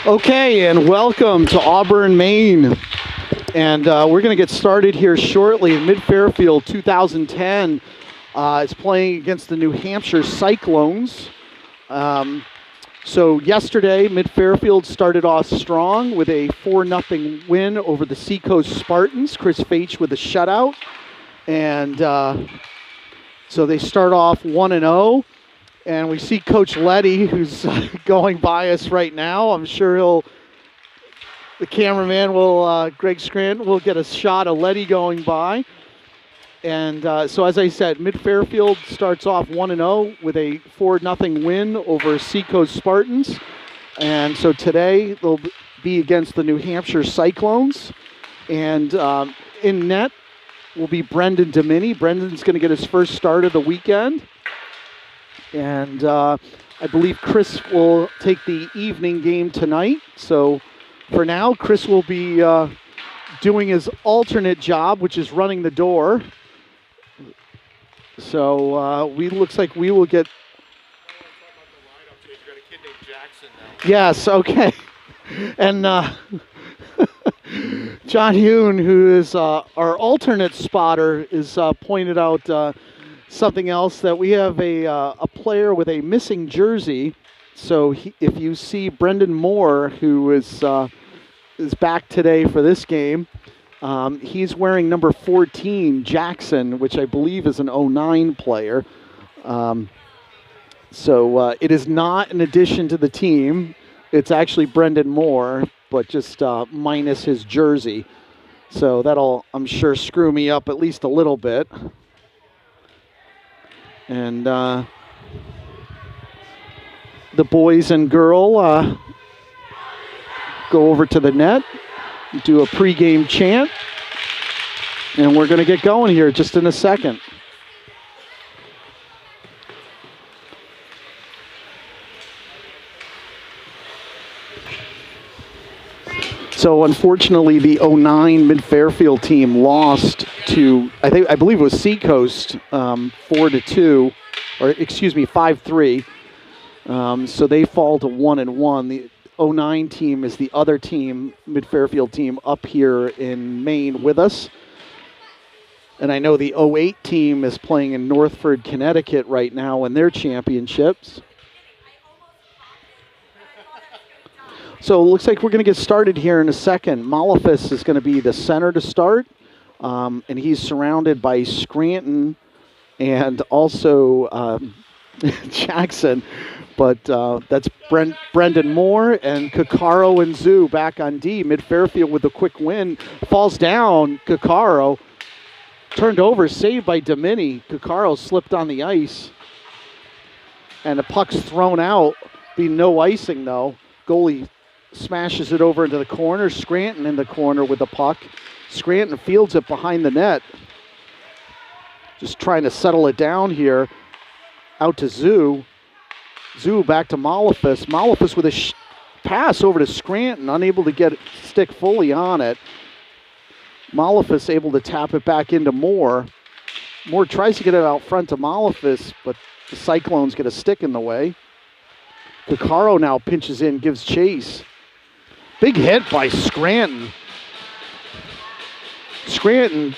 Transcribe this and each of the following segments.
Okay, and welcome to Auburn, Maine. And we're going to get started here shortly. Mid-Fairfield 2010 is playing against the New Hampshire Cyclones. So yesterday, Mid-Fairfield started off strong with a 4-0 win over the Seacoast Spartans. Chris Faich with a shutout. And so they start off 1-0. And we see Coach Letty, who's going by us right now. I'm sure the cameraman will, Greg Scranton, will get a shot of Letty going by. And so as I said, Mid-Fairfield starts off 1-0 with a 4-0 win over Seacoast Spartans. And so today they'll be against the New Hampshire Cyclones. And in net will be Brendan Domini. Brendan's going to get his first start of the weekend. And I believe Chris will take the evening game tonight. So for now, Chris will be doing his alternate job, which is running the door. So looks like we will get... Yes, okay. And John Hune, who is our alternate spotter, is pointed out something else, that we have a player with a missing jersey. So if you see Brendan Moore, who is back today for this game, he's wearing number 14, Jackson, which I believe is an 09 player. So it is not an addition to the team. It's actually Brendan Moore, but just minus his jersey. So that'll, I'm sure, screw me up at least a little bit. And the boys and girl go over to the net, do a pregame chant, and we're going to get going here just in a second. So unfortunately, the 09 Mid-Fairfield team lost to, I believe it was Seacoast, 4-2, or excuse me, 5-3. So they fall to 1-1. The 09 team is the other team, Mid-Fairfield team, up here in Maine with us. And I know the 08 team is playing in Northford, Connecticut right now in their championships. So it looks like we're going to get started here in a second. Malafis is going to be the center to start, and he's surrounded by Scranton and also Jackson. But that's Brendan Moore and Kakaro and Zoo back on D. Mid-Fairfield with a quick win. Falls down, Kakaro. Turned over, saved by Domini. Kakaro slipped on the ice. And the puck's thrown out. Be no icing, though. Goalie smashes it over into the corner. Scranton in the corner with the puck. Scranton fields it behind the net. Just trying to settle it down here. Out to Zoo. Zoo back to Malafis. Malafis with a pass over to Scranton. Unable to get it, stick fully on it. Malafis able to tap it back into Moore. Moore tries to get it out front to Malafis, but the Cyclones get a stick in the way. Kakaro now pinches in, gives chase. Big hit by Scranton. Scranton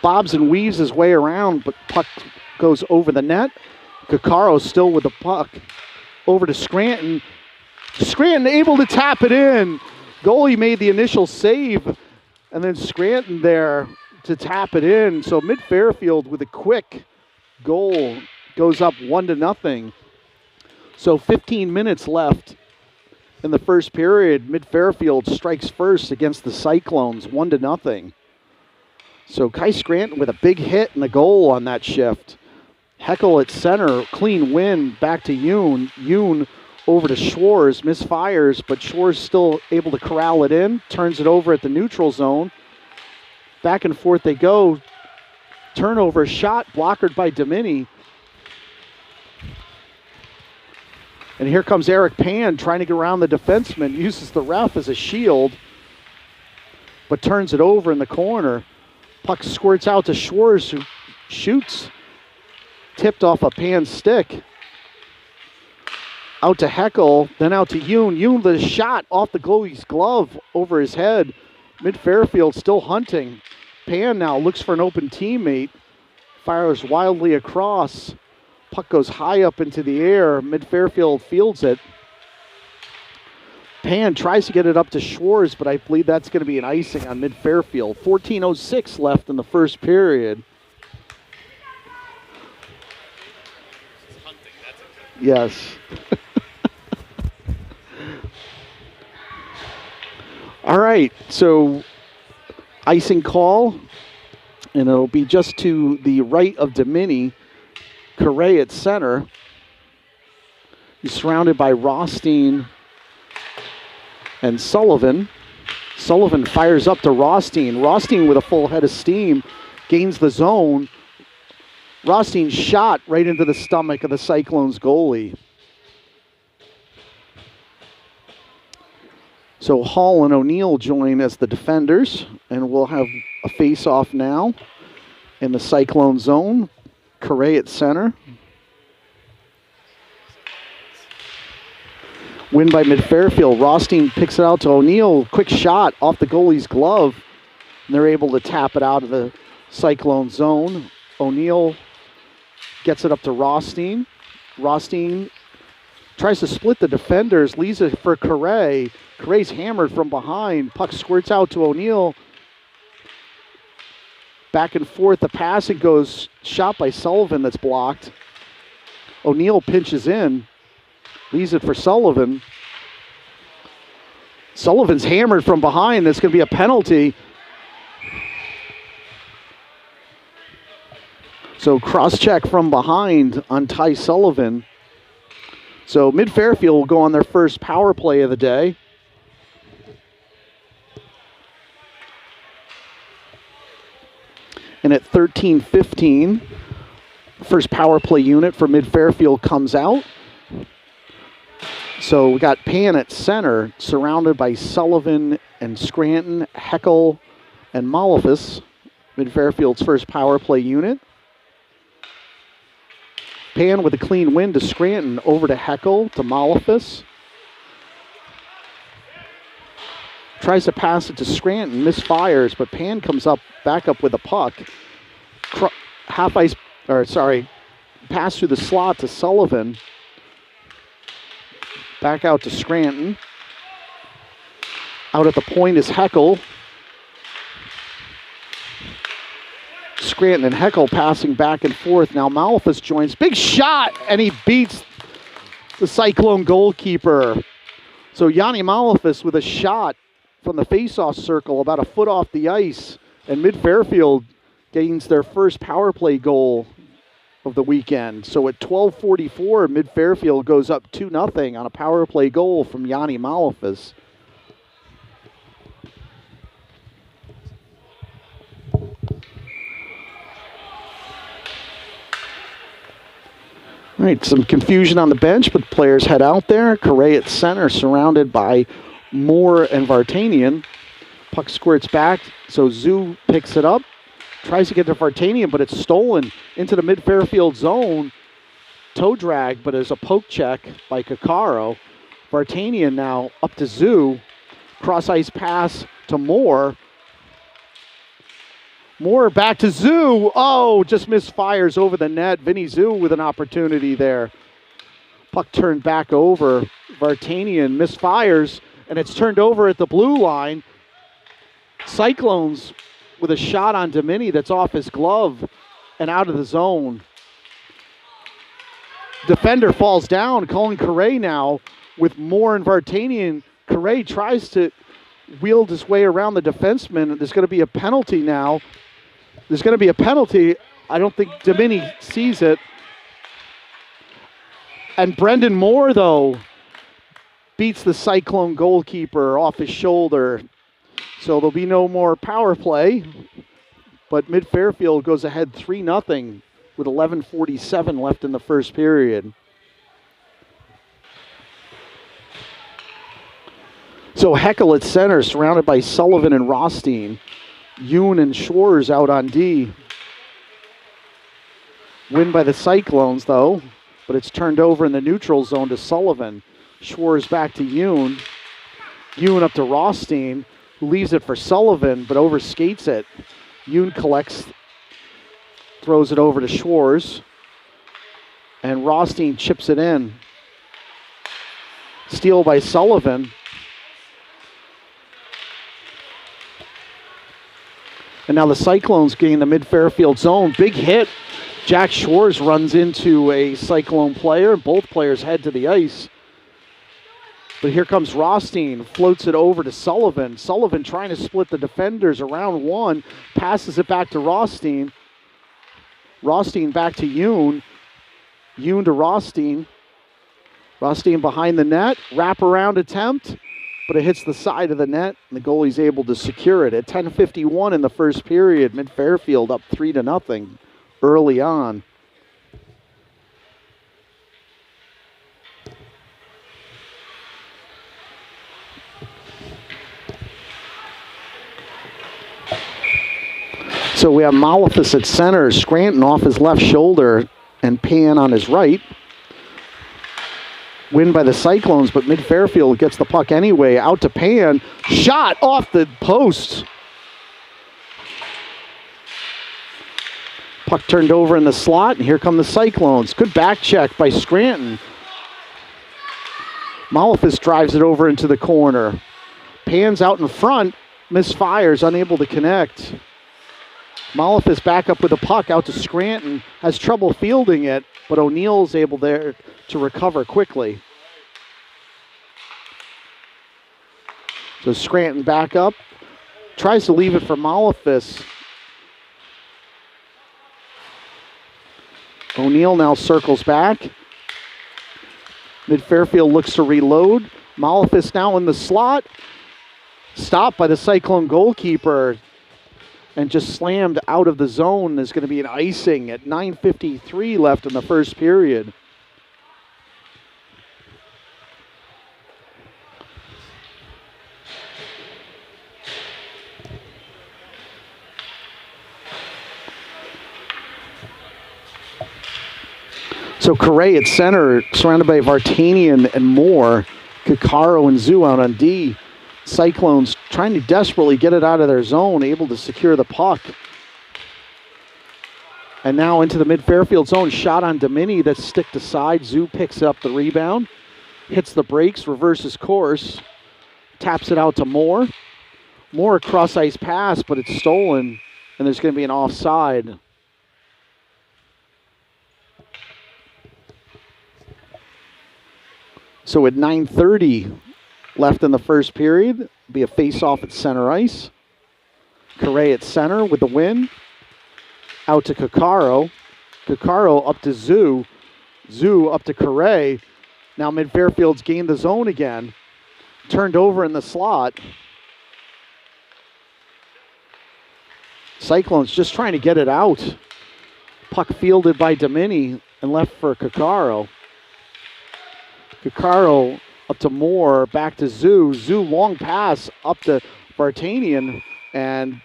bobs and weaves his way around, but puck goes over the net. Kakaro still with the puck. Over to Scranton. Scranton able to tap it in. Goalie made the initial save, and then Scranton there to tap it in. So Mid-Fairfield with a quick goal goes up 1-0. So 15 minutes left in the first period. Mid-Fairfield strikes first against the Cyclones, 1-0. So Kai Scranton with a big hit and a goal on that shift. Heckel at center, clean win, back to Yoon. Yoon over to Schwarz, misfires, but Schwarz still able to corral it in, turns it over at the neutral zone. Back and forth they go. Turnover shot, blockered by Domini. And here comes Eric Pan trying to get around the defenseman, uses the ref as a shield, but turns it over in the corner. Puck squirts out to Schwarz, who shoots, tipped off a Pan stick. Out to Heckel, then out to Yoon. Yoon with a shot off the goalie's glove over his head. Mid-Fairfield still hunting. Pan now looks for an open teammate. Fires wildly across. Puck goes high up into the air. Mid-Fairfield fields it. Pan tries to get it up to Schwartz, but I believe that's going to be an icing on Mid-Fairfield. 14:06 left in the first period. Yes. All right, so icing call, and it'll be just to the right of Domini. Correa at center. He's surrounded by Rothstein and Sullivan. Sullivan fires up to Rothstein. Rothstein with a full head of steam gains the zone. Rothstein shot right into the stomach of the Cyclones goalie. So Hall and O'Neill join as the defenders, and we'll have a face-off now in the Cyclone zone. Correa at center. Win by Mid-Fairfield. Rothstein picks it out to O'Neill. Quick shot off the goalie's glove. And they're able to tap it out of the Cyclone zone. O'Neill gets it up to Rothstein. Rothstein tries to split the defenders. Leaves it for Correa. Correa's hammered from behind. Puck squirts out to O'Neill. Back and forth. The passing goes shot by Sullivan that's blocked. O'Neill pinches in. Leaves it for Sullivan. Sullivan's hammered from behind. That's going to be a penalty. So cross-check from behind on Ty Sullivan. So Mid-Fairfield will go on their first power play of the day. And at 13:15, first power play unit for Mid-Fairfield comes out. So we got Pan at center, surrounded by Sullivan and Scranton, Heckel, and Malefus. Mid-Fairfield's first power play unit. Pan with a clean win to Scranton, over to Heckel, to Malefus. Tries to pass it to Scranton, misfires, but Pan comes up, back up with a puck. Pass through the slot to Sullivan. Back out to Scranton. Out at the point is Heckel. Scranton and Heckel passing back and forth. Now Malefus joins. Big shot, and he beats the Cyclone goalkeeper. So Yanni Malefus with a shot from the face-off circle about a foot off the ice. And Mid-Fairfield gains their first power play goal of the weekend. So at 12:44, Mid-Fairfield goes up 2-0 on a power play goal from Yanni Malefus. All right, some confusion on the bench, but players head out there. Correa at center, surrounded by Moore and Vartanian. Puck squirts back, so Zoo picks it up. Tries to get to Vartanian, but it's stolen into the Mid-Fairfield zone. Toe drag, but there's a poke check by Kakaro. Vartanian now up to Zoo. Cross-ice pass to Moore. Moore back to Zoo. Oh, just misfires over the net. Vinny Zoo with an opportunity there. Puck turned back over. Vartanian misfires, and it's turned over at the blue line. Cyclones with a shot on Domini that's off his glove and out of the zone. Defender falls down. Colin Correa now with Moore and Vartanian. Correa tries to wield his way around the defenseman. There's going to be a penalty now. There's going to be a penalty. I don't think Domini sees it. And Brendan Moore, though, beats the Cyclone goalkeeper off his shoulder. So there'll be no more power play. But Mid-Fairfield goes ahead 3-0 with 11:47 left in the first period. So Heckel at center, surrounded by Sullivan and Rothstein. Yoon and Schwartz out on D. Win by the Cyclones, though. but it's turned over in the neutral zone to Sullivan. Schwartz back to Yoon. Yoon up to Rothstein, who leaves it for Sullivan, but overskates it. Yoon collects, throws it over to Schwartz, and Rothstein chips it in. Steal by Sullivan. And now the Cyclones gain the mid-Fairfield zone. Big hit. Jack Schwartz runs into a Cyclone player. Both players head to the ice. But here comes Rothstein, floats it over to Sullivan. Sullivan trying to split the defenders around one, passes it back to Rothstein. Rothstein back to Yoon. Yoon to Rothstein. Rothstein behind the net, wraparound attempt, but it hits the side of the net, and the goalie's able to secure it. At 10:51 in the first period, mid-Fairfield up 3-0 early on. So we have Malefus at center, Scranton off his left shoulder, and Pan on his right. Win by the Cyclones, but mid-Fairfield gets the puck anyway. Out to Pan. Shot off the post. Puck turned over in the slot, and here come the Cyclones. Good back check by Scranton. Malefus drives it over into the corner. Pan's out in front. Misfires, unable to connect. Malefus back up with the puck out to Scranton. Has trouble fielding it, but O'Neill's able there to recover quickly. So Scranton back up. Tries to leave it for Malefus. O'Neill now circles back. Mid-Fairfield looks to reload. Malefus now in the slot. Stopped by the Cyclone goalkeeper. And just slammed out of the zone. Is going to be an icing at 9:53 left in the first period. So Correa at center, surrounded by Vartanian and Moore. Kakaro and Zhu out on D. Cyclones trying to desperately get it out of their zone, able to secure the puck. And now into the mid-Fairfield zone, shot on Domini that's sticked aside. Zhu picks up the rebound, hits the brakes, reverses course, taps it out to Moore. Moore cross-ice pass, but it's stolen, and there's going to be an offside. So at 9:30 left in the first period, be a face-off at center ice. Correa at center with the win. Out to Kakaro. Kakaro up to Zhu. Zhu up to Correa. Now mid-Fairfield's gained the zone again. Turned over in the slot. Cyclones just trying to get it out. Puck fielded by Domini and left for Kakaro. Kakaro up to Moore, back to Zhu. Zhu long pass up to Vartanian, and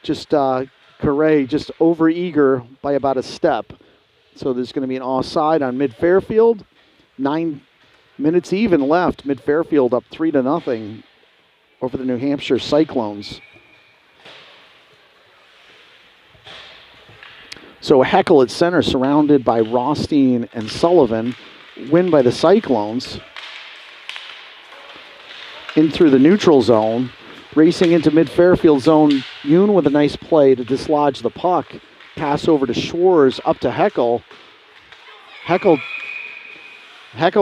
just Correa just over-eager by about a step. So there's going to be an offside on mid-Fairfield. 9 minutes even left. Mid-Fairfield up 3-0 over the New Hampshire Cyclones. So Heckel at center, surrounded by Rothstein and Sullivan. Win by the Cyclones. In through the neutral zone. Racing into mid-Fairfield zone. Yoon with a nice play to dislodge the puck. Pass over to Schwartz, up to Heckel. Heckel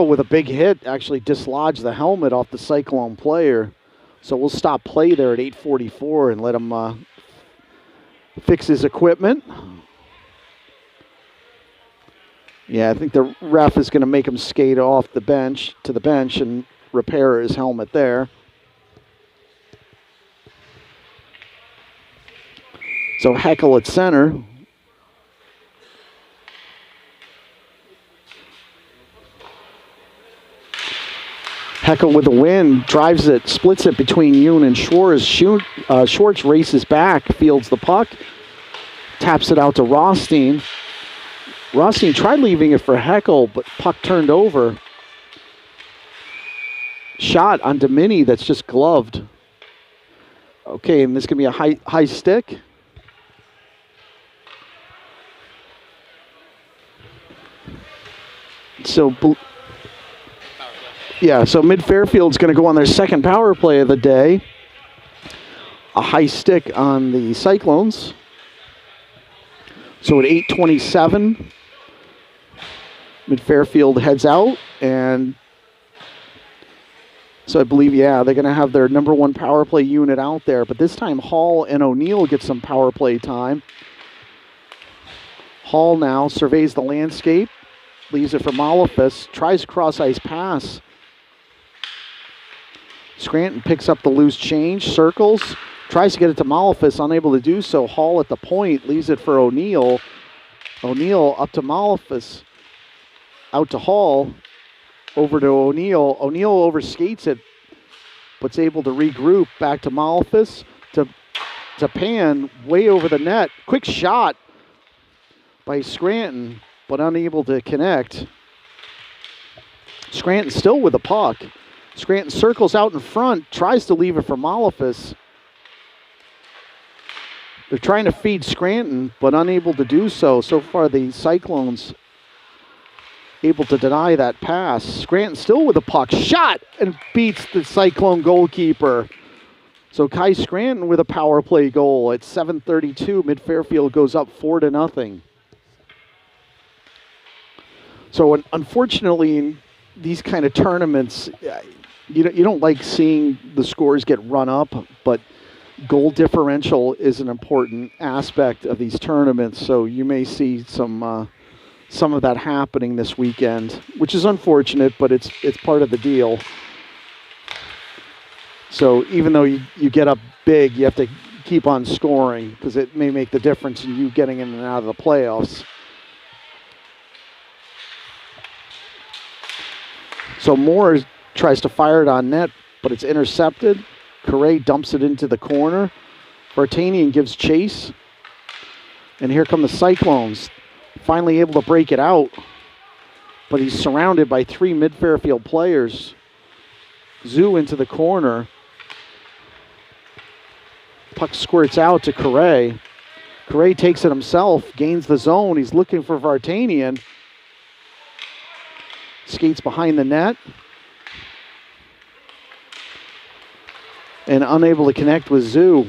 with a big hit actually dislodged the helmet off the Cyclone player. So we'll stop play there at 8:44 and let him fix his equipment. Yeah, I think the ref is going to make him skate off the bench to the bench and repair his helmet there. So Heckel at center. Heckel with the win, drives it, splits it between Yoon and Schwartz. Schwartz races back, fields the puck, taps it out to Rothstein. Rothstein tried leaving it for Heckel, but puck turned over. Shot on Domini that's just gloved. Okay, and this can be a high stick. So Mid Fairfield's going to go on their second power play of the day. A high stick on the Cyclones. So at 8:27, Mid Fairfield heads out, and so I believe, they're going to have their number one power play unit out there, but this time Hall and O'Neill get some power play time. Hall now surveys the landscape, leaves it for Malefus, tries a cross-ice pass. Scranton picks up the loose change, circles, tries to get it to Malefus, unable to do so. Hall at the point, leaves it for O'Neill. O'Neill up to Malefus, out to Hall, over to O'Neill. O'Neill overskates it, but's able to regroup, back to Malefus, to Pan, way over the net. Quick shot by Scranton, but unable to connect. Scranton still with the puck. Scranton circles out in front, tries to leave it for Malefus. They're trying to feed Scranton, but unable to do so. So far, the Cyclones able to deny that pass. Scranton still with the puck. Shot and beats the Cyclone goalkeeper. So Kai Scranton with a power play goal at 7:32. Mid Fairfield goes up 4-0. So unfortunately, in these kind of tournaments, you don't like seeing the scores get run up, but goal differential is an important aspect of these tournaments. So you may see some of that happening this weekend, which is unfortunate, but it's part of the deal. So even though you get up big, you have to keep on scoring because it may make the difference in you getting in and out of the playoffs. So Moore tries to fire it on net, but it's intercepted. Correa dumps it into the corner. Vartanian gives chase. And here come the Cyclones. Finally able to break it out. But he's surrounded by 3 Mid Fairfield players. Zoo into the corner. Puck squirts out to Correa. Correa takes it himself, gains the zone. He's looking for Vartanian. Skates behind the net. And unable to connect with Zoo.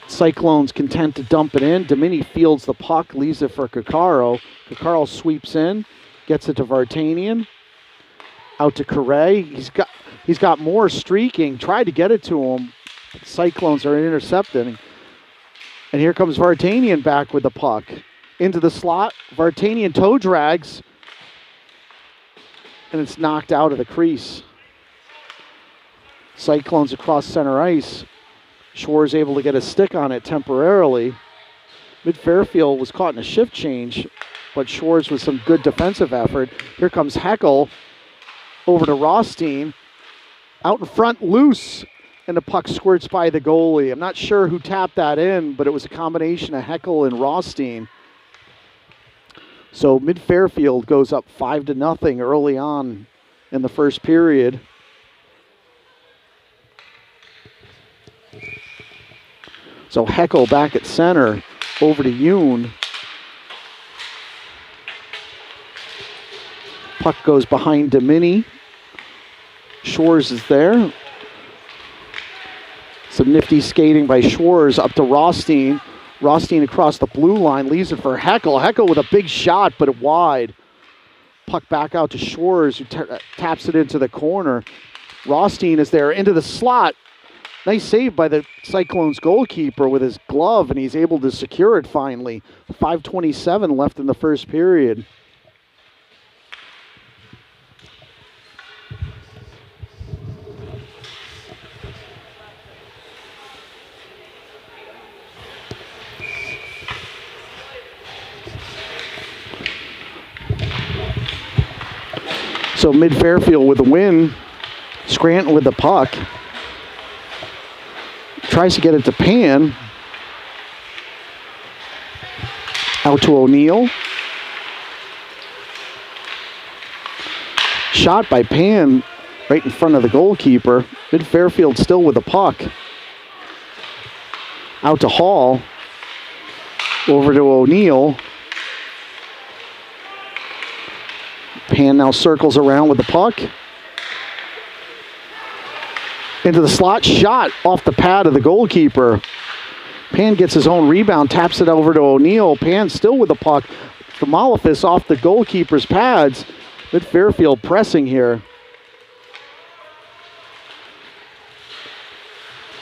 Cyclones content to dump it in. Domini fields the puck, leaves it for Kakaro. Kakaro sweeps in, gets it to Vartanian. Out to Correa. He's got more streaking. Tried to get it to him. Cyclones are intercepting. And here comes Vartanian back with the puck. Into the slot. Vartanian toe drags. And it's knocked out of the crease. Cyclones across center ice. Shore's able to get a stick on it temporarily. Mid Fairfield was caught in a shift change, but Shore's with some good defensive effort. Here comes Heckel over to Rothstein. Out in front, loose, and the puck squirts by the goalie. I'm not sure who tapped that in, but it was a combination of Heckel and Rothstein. So Mid Fairfield goes up 5-0 early on in the first period. So Heckel back at center, over to Yoon. Puck goes behind Domini. Shores is there. Some nifty skating by Shores up to Rothstein. Rothstein across the blue line, leaves it for Heckel. Heckel with a big shot, but wide. Puck back out to Shores, who taps it into the corner. Rothstein is there into the slot. Nice save by the Cyclones goalkeeper with his glove, and he's able to secure it finally. 5:27 left in the first period. So Mid Fairfield with the win. Scranton with the puck. Tries to get it to Pan. Out to O'Neill. shot by Pan right in front of the goalkeeper. Mid Fairfield still with the puck. Out to Hall. Over to O'Neill. Pan now circles around with the puck. Into the slot, shot off the pad of the goalkeeper. Pan gets his own rebound, taps it over to O'Neill. Pan still with the puck. The Malafis off the goalkeeper's pads. Mid Fairfield pressing here.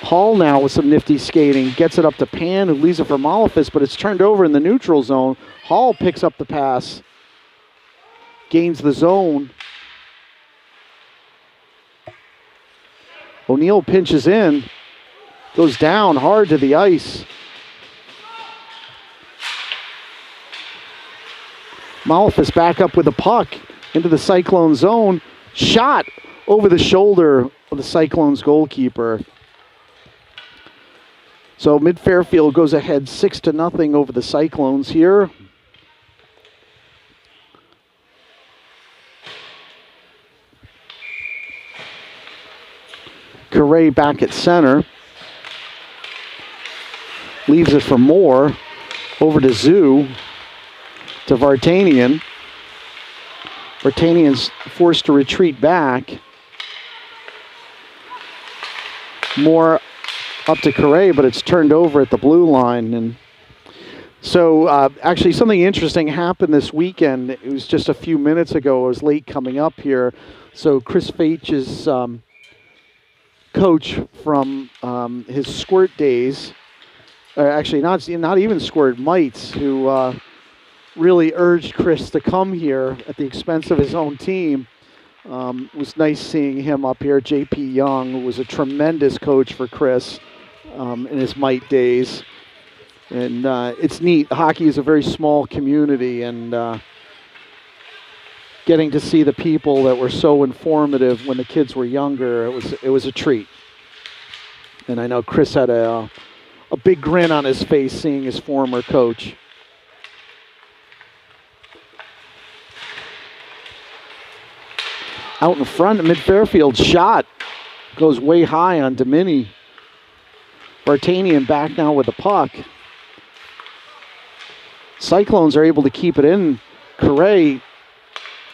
Hall now with some nifty skating. Gets it up to Pan, who leaves it for Malafis, but it's turned over in the neutral zone. Hall picks up the pass. Gains the zone. O'Neill pinches in. Goes down hard to the ice. Malafis back up with the puck into the Cyclone zone. Shot over the shoulder of the Cyclones goalkeeper. So Mid Fairfield goes ahead 6-0 over the Cyclones here. Correa back at center. Leaves it for Moore. Over to Zoo. To Vartanian. Vartanian's forced to retreat back. Moore up to Correa, but it's turned over at the blue line. And so actually something interesting happened this weekend. It was just a few minutes ago. I was late coming up here. So Chris Faitch's coach from his squirt days, actually not even squirt, Mites, who really urged Chris to come here at the expense of his own team. It was nice seeing him up here. J.P. Young, who was a tremendous coach for Chris in his Mite days. And it's neat. Hockey is a very small community, and getting to see the people that were so informative when the kids were younger, it was a treat. And I know Chris had a big grin on his face seeing his former coach. Out in front, Mid Fairfield shot goes way high on Domini. Vartanian back now with the puck. Cyclones are able to keep it in. Correa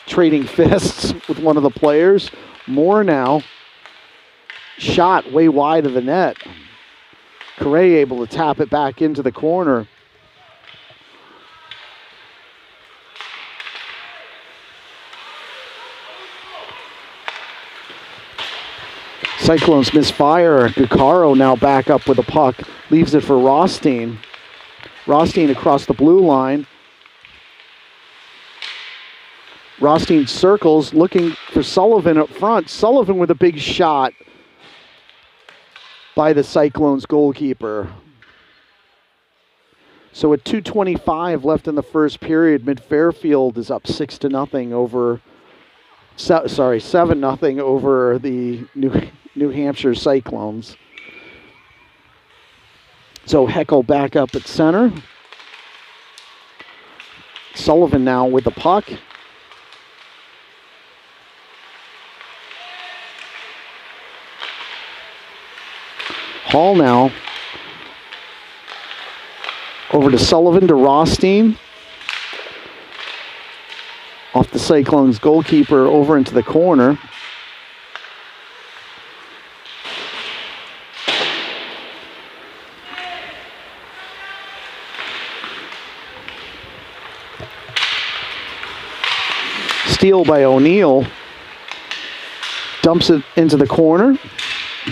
trading fists with one of the players. Moore now. Shot way wide of the net. Correa able to tap it back into the corner. Cyclones misfire. Guccaro now back up with the puck. Leaves it for Rothstein. Rothstein across the blue line. Rothstein circles, looking for Sullivan up front. Sullivan with a big shot by the Cyclones goalkeeper. So at 2:25 left in the first period, Mid Fairfield is up 6-0 over. 7-0 over the New Hampshire Cyclones. So Heckel back up at center. Sullivan now with the puck. Hall now. Over to Sullivan to Rothstein. Off the Cyclones goalkeeper over into the corner. Steal by O'Neill. Dumps it into the corner.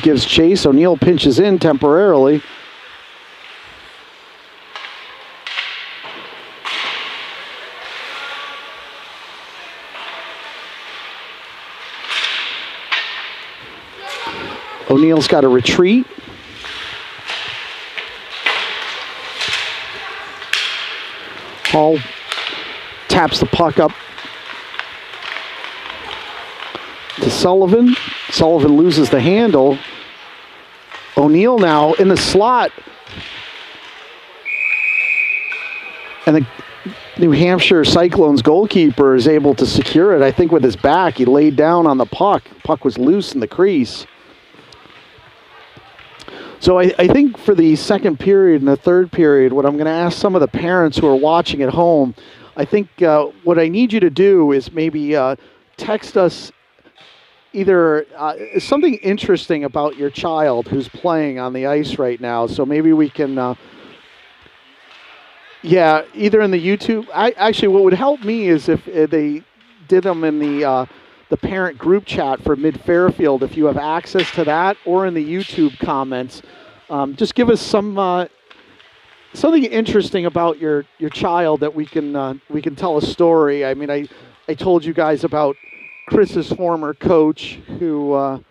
Gives chase. O'Neill pinches in temporarily. O'Neill's got a retreat. Hall taps the puck up to Sullivan. Sullivan loses the handle. O'Neill now in the slot. And New Hampshire Cyclones goalkeeper is able to secure it. I think with his back, he laid down on the puck. Puck was loose in the crease. So I think for the second period and the third period, what I'm going to ask some of the parents who are watching at home, I think what I need you to do is maybe text us either something interesting about your child who's playing on the ice right now. So maybe we can, either in the YouTube. Actually, what would help me is if they did them in the parent group chat for Mid Fairfield, if you have access to that, or in the YouTube comments. Just give us some something interesting about your child that we can tell a story. I mean, I told you guys about Chris's former coach, who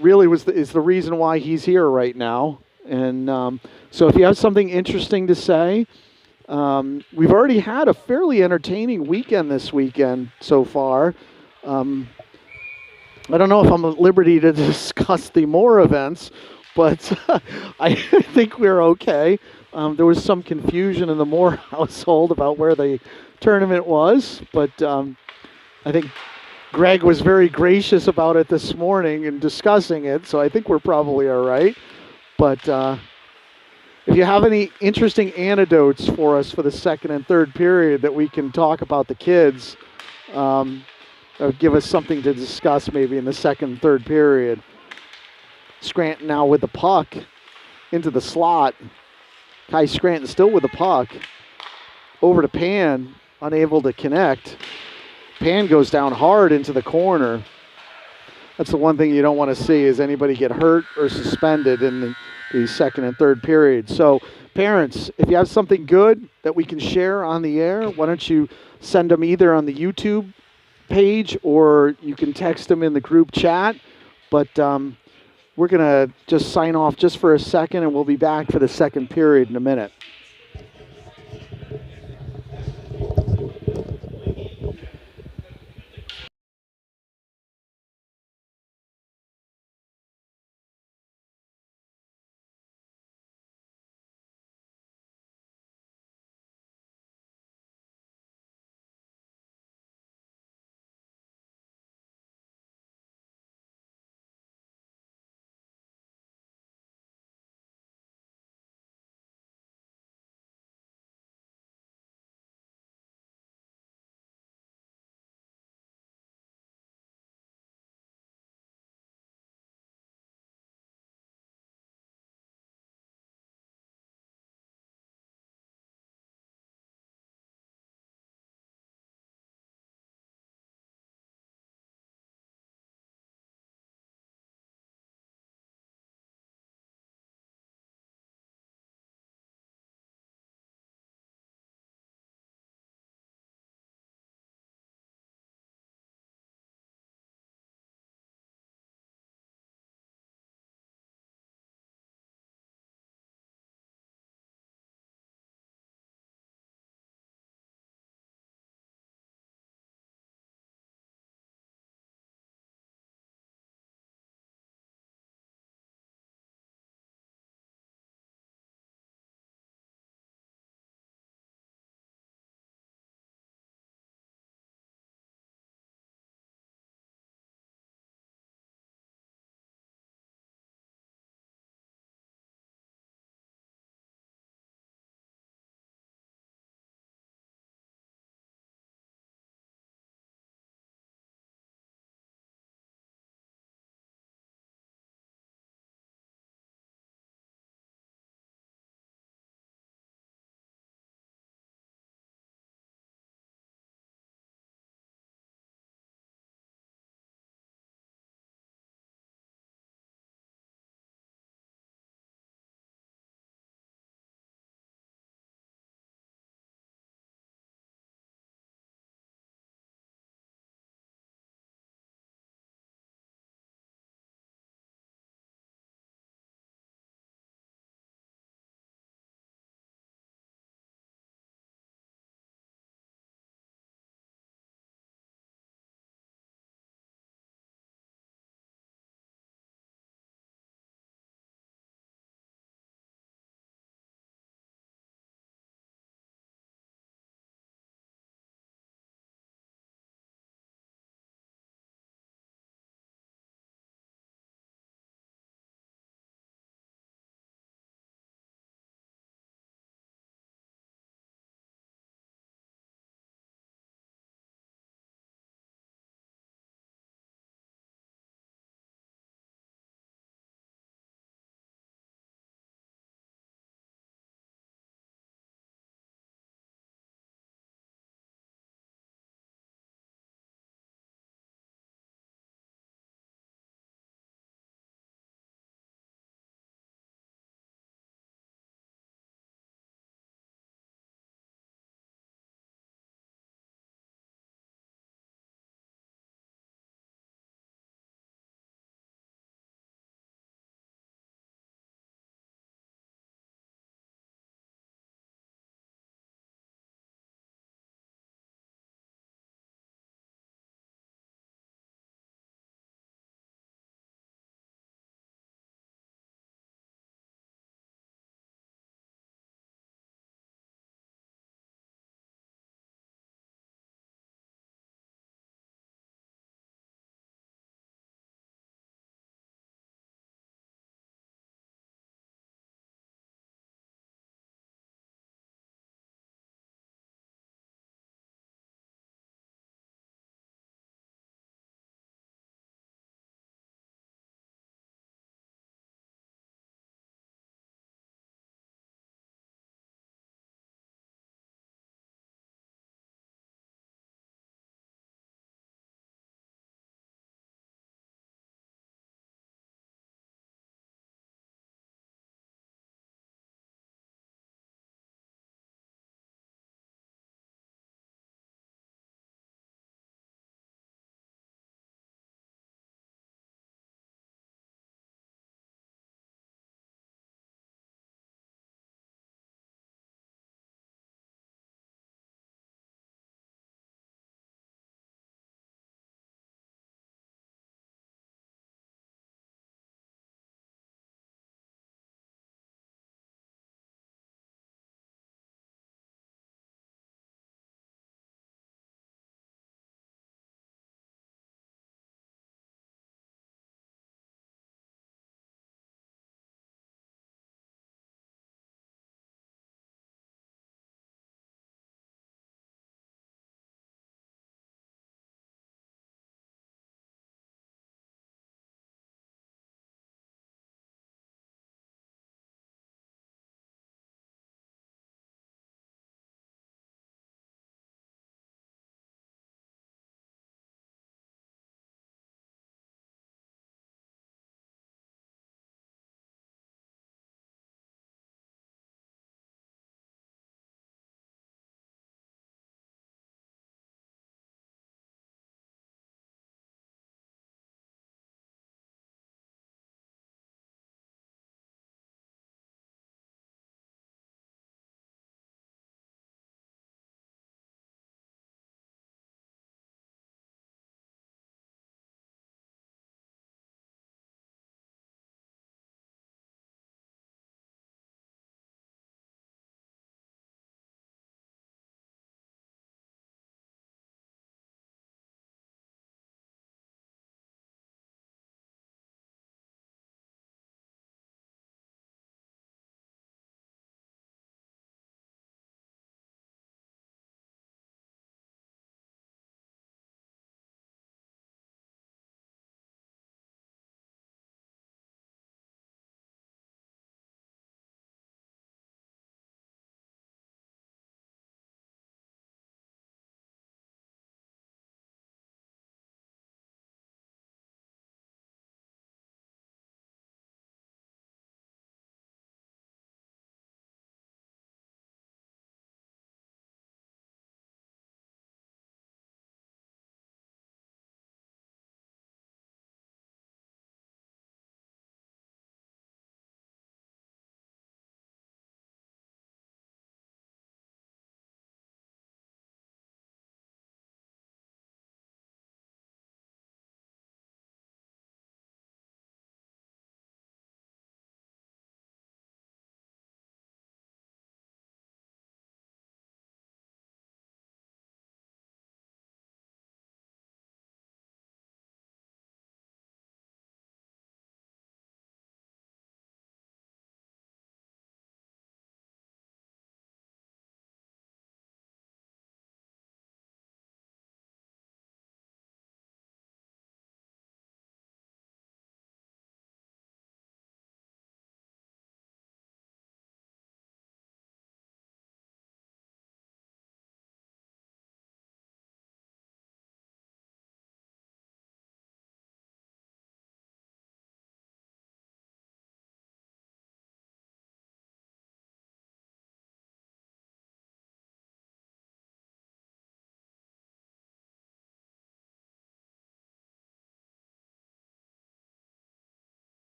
really is the reason why he's here right now. And so if you have something interesting to say, we've already had a fairly entertaining weekend this weekend so far. I don't know if I'm at liberty to discuss the more events, but I think we're okay. There was some confusion in the Moore household about where the tournament was, but I think Greg was very gracious about it this morning and discussing it, so I think we're probably all right. But if you have any interesting anecdotes for us for the second and third period that we can talk about the kids, give us something to discuss maybe in the second and third period. Scranton now with the puck into the slot. Kai Scranton still with the puck. Over to Pan, unable to connect. Pan goes down hard into the corner. That's the one thing you don't want to see, is anybody get hurt or suspended in the second and third period. So parents, if you have something good that we can share on the air, why don't you send them either on the YouTube page or you can text them in the group chat. But we're going to just sign off just for a second, and we'll be back for the second period in a minute.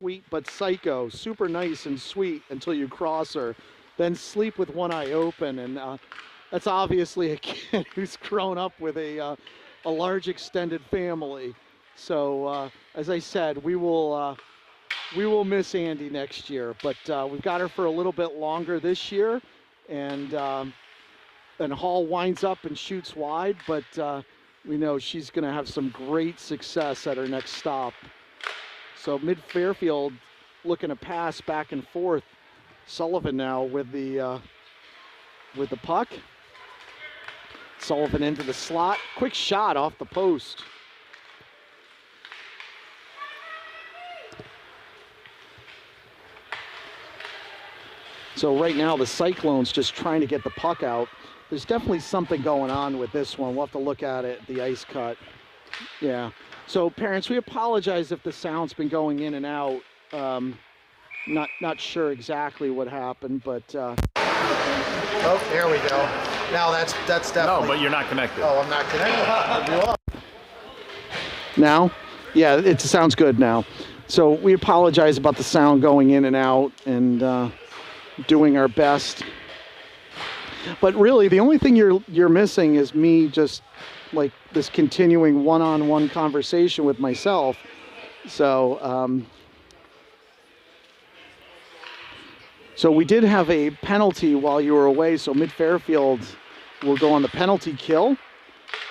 sweet but psycho, super nice and sweet until you cross her, then sleep with one eye open. And that's obviously a kid who's grown up with a large extended family. So as I said, we will miss Andy next year, but we've got her for a little bit longer this year, and Hall winds up and shoots wide, but we know she's going to have some great success at her next stop. So mid Fairfield looking to pass back and forth. Sullivan now with the puck. Sullivan into the slot. Quick shot off the post. So right now the Cyclones just trying to get the puck out. There's definitely something going on with this one. We'll have to look at it, the ice cut. Yeah. So parents, we apologize if the sound's been going in and out. Not sure exactly what happened, but. Oh, there we go. Now that's definitely. No, but you're not connected. Oh, I'm not connected. Now? Yeah, it sounds good now. So we apologize about the sound going in and out, and doing our best. But really, the only thing you're missing is me just like this continuing one-on-one conversation with myself. So, so we did have a penalty while you were away. So mid Fairfield will go on the penalty kill.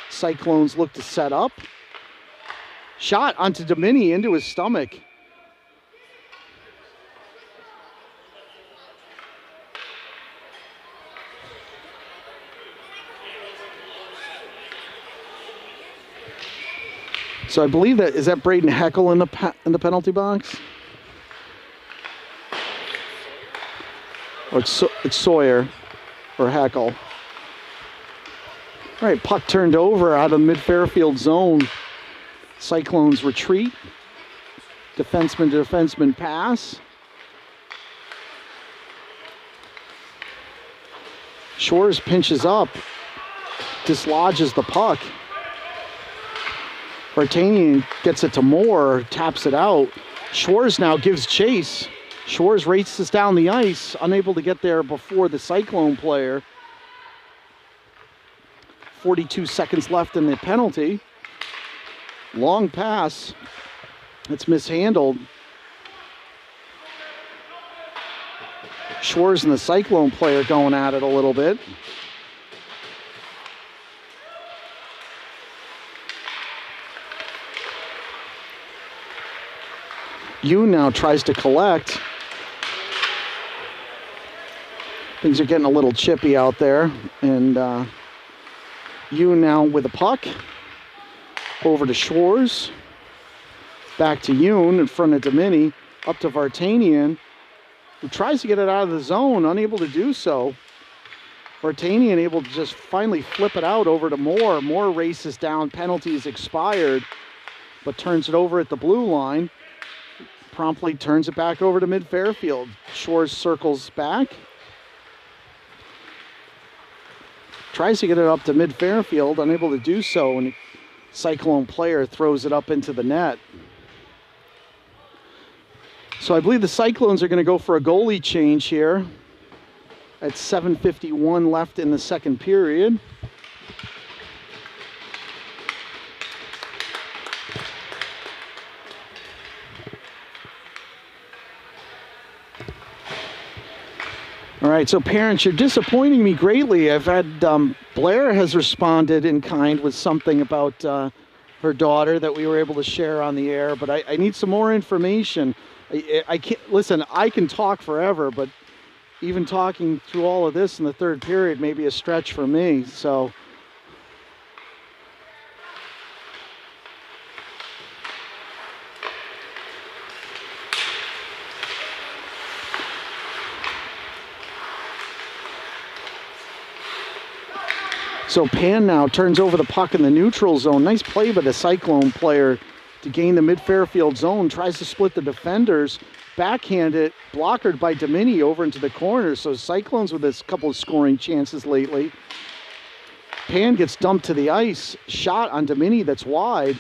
Cyclones look to set up. Shot onto Domini into his stomach. So I believe is that Braden Heckel in the penalty box? Or it's Sawyer or Heckel. All right, puck turned over out of mid-Fairfield zone. Cyclones retreat. Defenseman to defenseman pass. Shores pinches up. Dislodges the puck. Vartanian gets it to Moore, taps it out. Schwarz now gives chase. Schwarz races down the ice, unable to get there before the Cyclone player. 42 seconds left in the penalty. Long pass. It's mishandled. Schwarz and the Cyclone player going at it a little bit. Yoon now tries to collect. Things are getting a little chippy out there. And Yoon now with the puck. Over to Schwarz. Back to Yoon in front of Domini. Up to Vartanian, who tries to get it out of the zone, unable to do so. Vartanian able to just finally flip it out over to Moore. Moore races down, penalties expired, but turns it over at the blue line. Promptly turns it back over to mid-Fairfield. Shores circles back. Tries to get it up to mid-Fairfield, unable to do so, and Cyclone player throws it up into the net. So I believe the Cyclones are going to go for a goalie change here at 7:51 left in the second period. All right, so parents, you're disappointing me greatly. I've had Blair has responded in kind with something about her daughter that we were able to share on the air, but I need some more information. I can't listen. I can talk forever, but even talking through all of this in the third period may be a stretch for me. So. So Pan now turns over the puck in the neutral zone. Nice play by the Cyclone player to gain the mid-Fairfield zone. Tries to split the defenders. Backhand it, blockered by Domini over into the corner. So Cyclones with a couple of scoring chances lately. Pan gets dumped to the ice. Shot on Domini that's wide.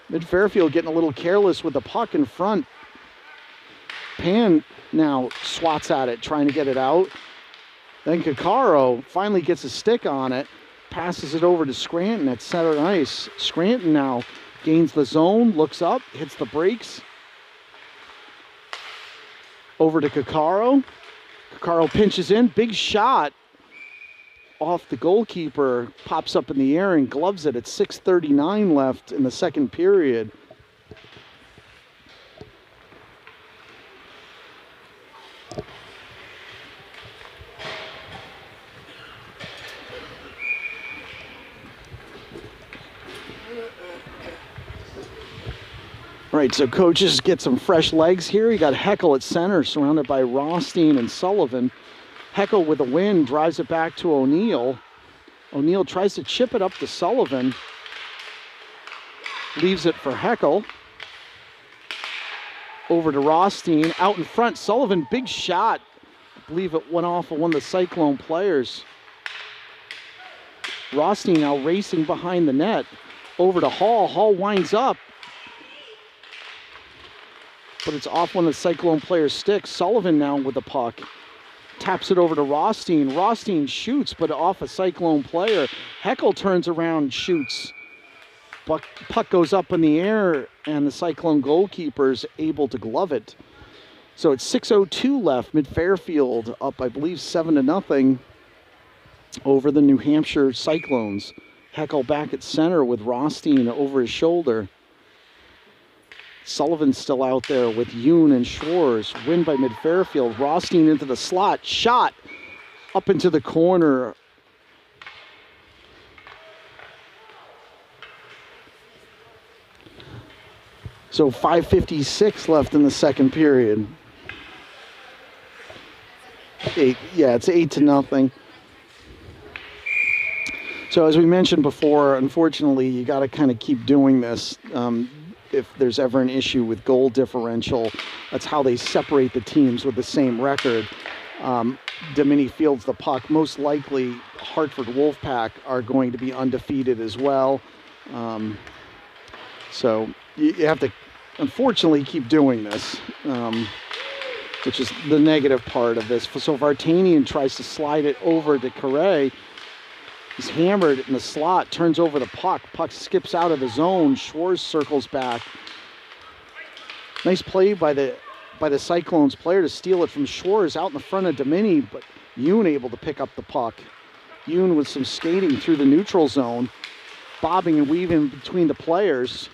Mid-Fairfield getting a little careless with the puck in front. Pan now swats at it, trying to get it out. Then Kakaro finally gets a stick on it, passes it over to Scranton at center ice. Scranton now gains the zone, looks up, hits the brakes. Over to Kakaro. Kakaro pinches in, big shot off the goalkeeper, pops up in the air and gloves it at 6:39 left in the second period. All right, so coaches get some fresh legs here. You got Heckel at center, surrounded by Rothstein and Sullivan. Heckel with a win drives it back to O'Neill. O'Neill tries to chip it up to Sullivan. Leaves it for Heckel. Over to Rothstein. Out in front, Sullivan, big shot. I believe it went off of one of the Cyclone players. Rothstein now racing behind the net. Over to Hall. Hall winds up, but it's off one of the Cyclone players' sticks. Sullivan now with the puck. Taps it over to Rothstein. Rothstein shoots, but off a Cyclone player. Heckel turns around and shoots. Puck goes up in the air, and the Cyclone goalkeeper's able to glove it. So it's 6:02 left. Mid-Fairfield up, I believe, 7-0 over the New Hampshire Cyclones. Heckel back at center with Rothstein over his shoulder. Sullivan's still out there with Yoon and Schwarz. Win by Mid-Fairfield. Rothstein into the slot. Shot up into the corner. So 5:56 left in the second period. It's 8-0. So as we mentioned before, unfortunately, you got to kind of keep doing this. If there's ever an issue with goal differential, that's how they separate the teams with the same record. Domini fields the puck. Most likely, Hartford Wolfpack are going to be undefeated as well. So you have to, unfortunately, keep doing this, which is the negative part of this. So Vartanian tries to slide it over to Carre. He's hammered in the slot, turns over the puck. Puck skips out of the zone. Schwarz circles back. Nice play by the Cyclones player to steal it from Schwarz out in the front of Domini, but Yoon able to pick up the puck. Yoon with some skating through the neutral zone, bobbing and weaving between the players.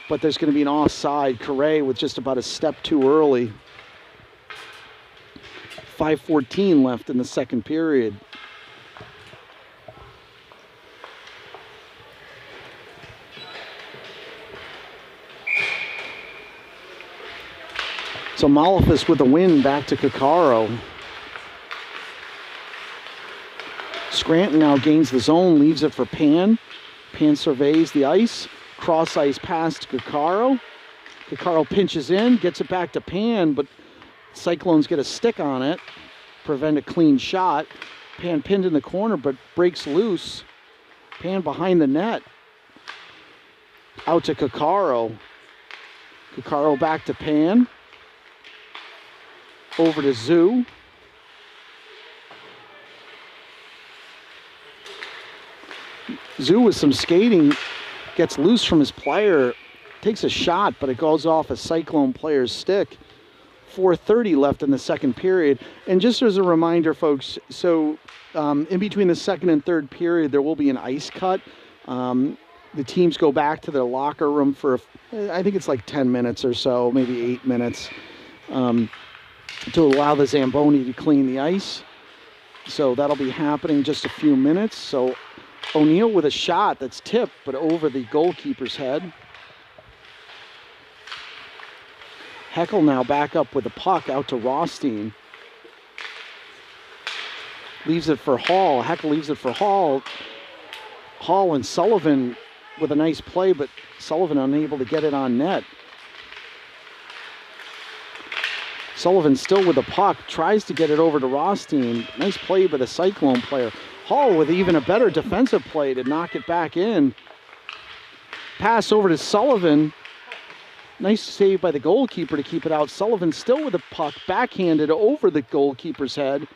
But there's going to be an offside. Carre with just about a step too early. 5:14 left in the second period. So Malafis with a win back to Kakaro. Scranton now gains the zone, leaves it for Pan. Pan surveys the ice. Cross ice pass to Kakaro. Kakaro pinches in, gets it back to Pan, but Cyclones get a stick on it, prevent a clean shot. Pan pinned in the corner, but breaks loose. Pan behind the net. Out to Kakaro. Kakaro back to Pan. Over to Zoo. Zoo with some skating gets loose from his player, takes a shot, but it goes off a Cyclone player's stick. 4:30 left in the second period. And just as a reminder, folks, so in between the second and third period, there will be an ice cut. The teams go back to their locker room for, I think it's like 10 minutes or so, maybe 8 minutes. To allow the Zamboni to clean the ice. So that'll be happening in just a few minutes. So O'Neill with a shot that's tipped, but over the goalkeeper's head. Heckel now back up with the puck out to Rothstein. Leaves it for Hall. Heckel leaves it for Hall. Hall and Sullivan with a nice play, but Sullivan unable to get it on net. Sullivan still with the puck, tries to get it over to Rothstein. Nice play by the Cyclone player. Hall with even a better defensive play to knock it back in. Pass over to Sullivan. Nice save by the goalkeeper to keep it out. Sullivan still with the puck, backhanded over the goalkeeper's head.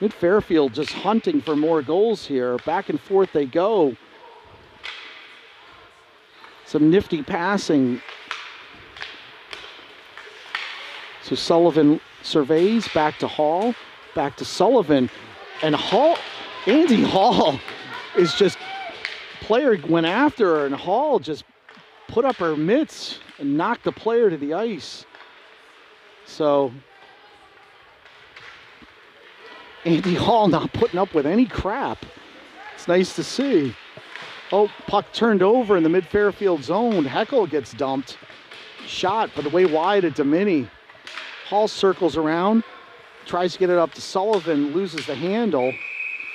Mid Fairfield just hunting for more goals here. Back and forth they go. Some nifty passing. So Sullivan surveys, back to Hall, back to Sullivan. And Hall, Andy Hall is just, player went after her and Hall just put up her mitts and knocked the player to the ice. So Andy Hall not putting up with any crap. It's nice to see. Oh, puck turned over in the mid-Fairfield zone. Heckel gets dumped. Shot, but way wide at Domini. Hall circles around, tries to get it up to Sullivan, loses the handle,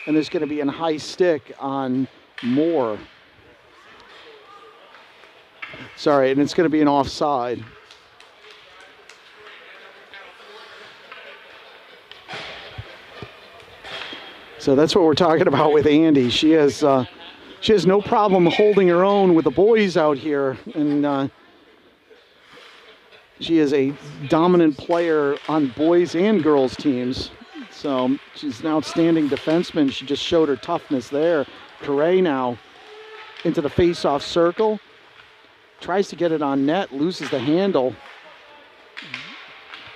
and there's going to be a high stick on Moore. Sorry, and it's going to be an offside. So that's what we're talking about with Andy. She has no problem holding her own with the boys out here, and she is a dominant player on boys and girls teams. So she's an outstanding defenseman. She just showed her toughness there. Correa now into the face-off circle. Tries to get it on net, loses the handle.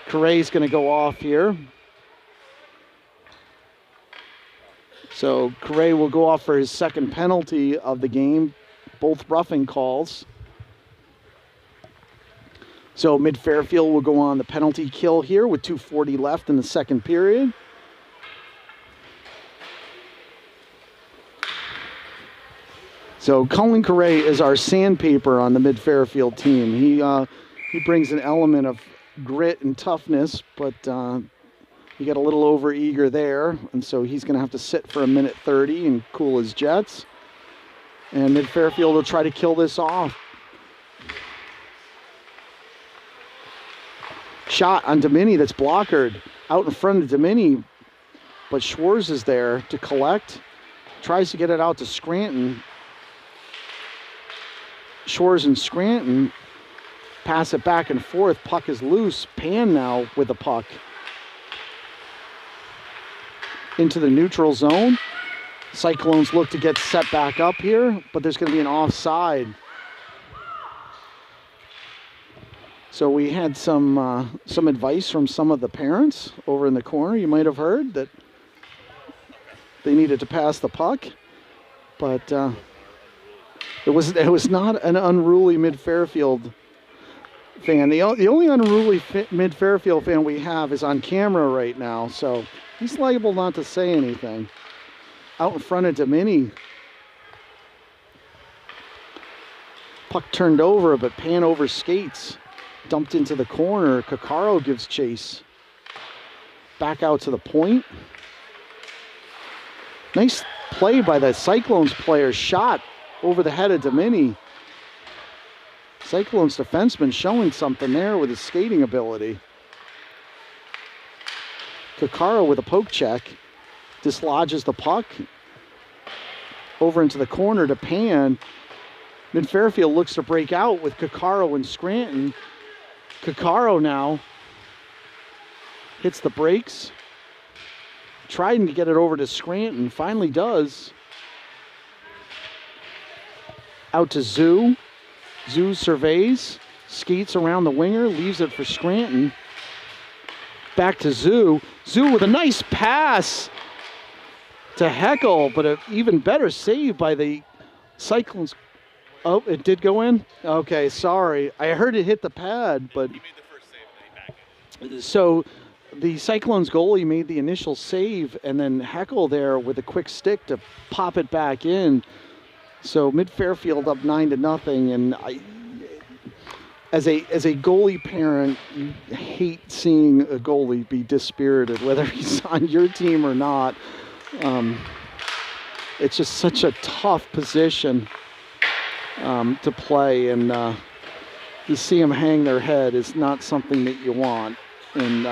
Correa's going to go off here. So Correa will go off for his second penalty of the game. Both roughing calls. So mid-Fairfield will go on the penalty kill here with 2:40 left in the second period. So Colin Correa is our sandpaper on the mid-Fairfield team. He brings an element of grit and toughness, but he got a little over-eager there, and so he's going to have to sit for 1:30 and cool his jets. And mid-Fairfield will try to kill this off. Shot on Domini that's blockered out in front of Domini, but Schwarz is there to collect. Tries to get it out to Scranton. Schwarz and Scranton pass it back and forth. Puck is loose. Pan now with the puck into the neutral zone. Cyclones look to get set back up here, but there's going to be an offside. So we had some advice from some of the parents over in the corner. You might have heard that they needed to pass the puck, but it was not an unruly mid-Fairfield fan. The only unruly mid-Fairfield fan we have is on camera right now, so he's liable not to say anything. Out in front of Domini. Puck turned over, but Pan over skates. Dumped into the corner. Caccaro gives chase. Back out to the point. Nice play by the Cyclones player. Shot over the head of Domini. Cyclones defenseman showing something there with his skating ability. Caccaro with a poke check. Dislodges the puck. Over into the corner to Pan. Mid-Fairfield looks to break out with Caccaro and Scranton. Caccaro now hits the brakes. Trying to get it over to Scranton. Finally does. Out to Zoo. Zoo surveys. Skates around the winger. Leaves it for Scranton. Back to Zoo. Zoo with a nice pass to Heckel, but an even better save by the Cyclones. Oh, it did go in? Okay, sorry. I heard it hit the pad, but... He made the first save, and then he backed it. So the Cyclones goalie made the initial save, and then Heckel there with a quick stick to pop it back in. So mid-Fairfield up 9-0, and as a goalie parent, you hate seeing a goalie be dispirited, whether he's on your team or not. It's just such a tough position to play, and to see them hang their head is not something that you want. And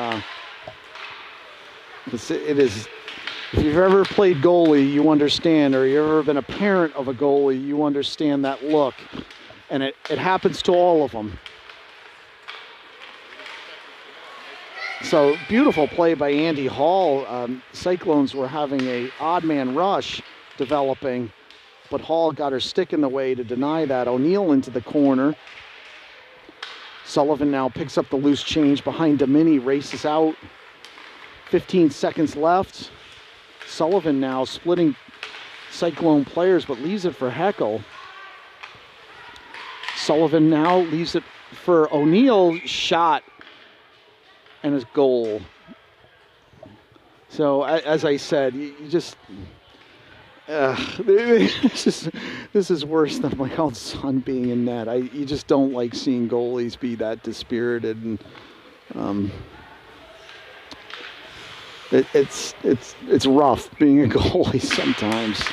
it is, if you've ever played goalie, you understand, or you've ever been a parent of a goalie, you understand that look. And it happens to all of them. So beautiful play by Andy Hall. Cyclones were having a odd man rush developing, but Hall got her stick in the way to deny that. O'Neal into the corner. Sullivan now picks up the loose change behind Domini, races out. 15 seconds left. Sullivan now splitting Cyclone players, but leaves it for Heckel. Sullivan now leaves it for O'Neal, shot, and his goal. So as I said, you just this is worse than my own son being in net. You just don't like seeing goalies be that dispirited, and it's rough being a goalie sometimes.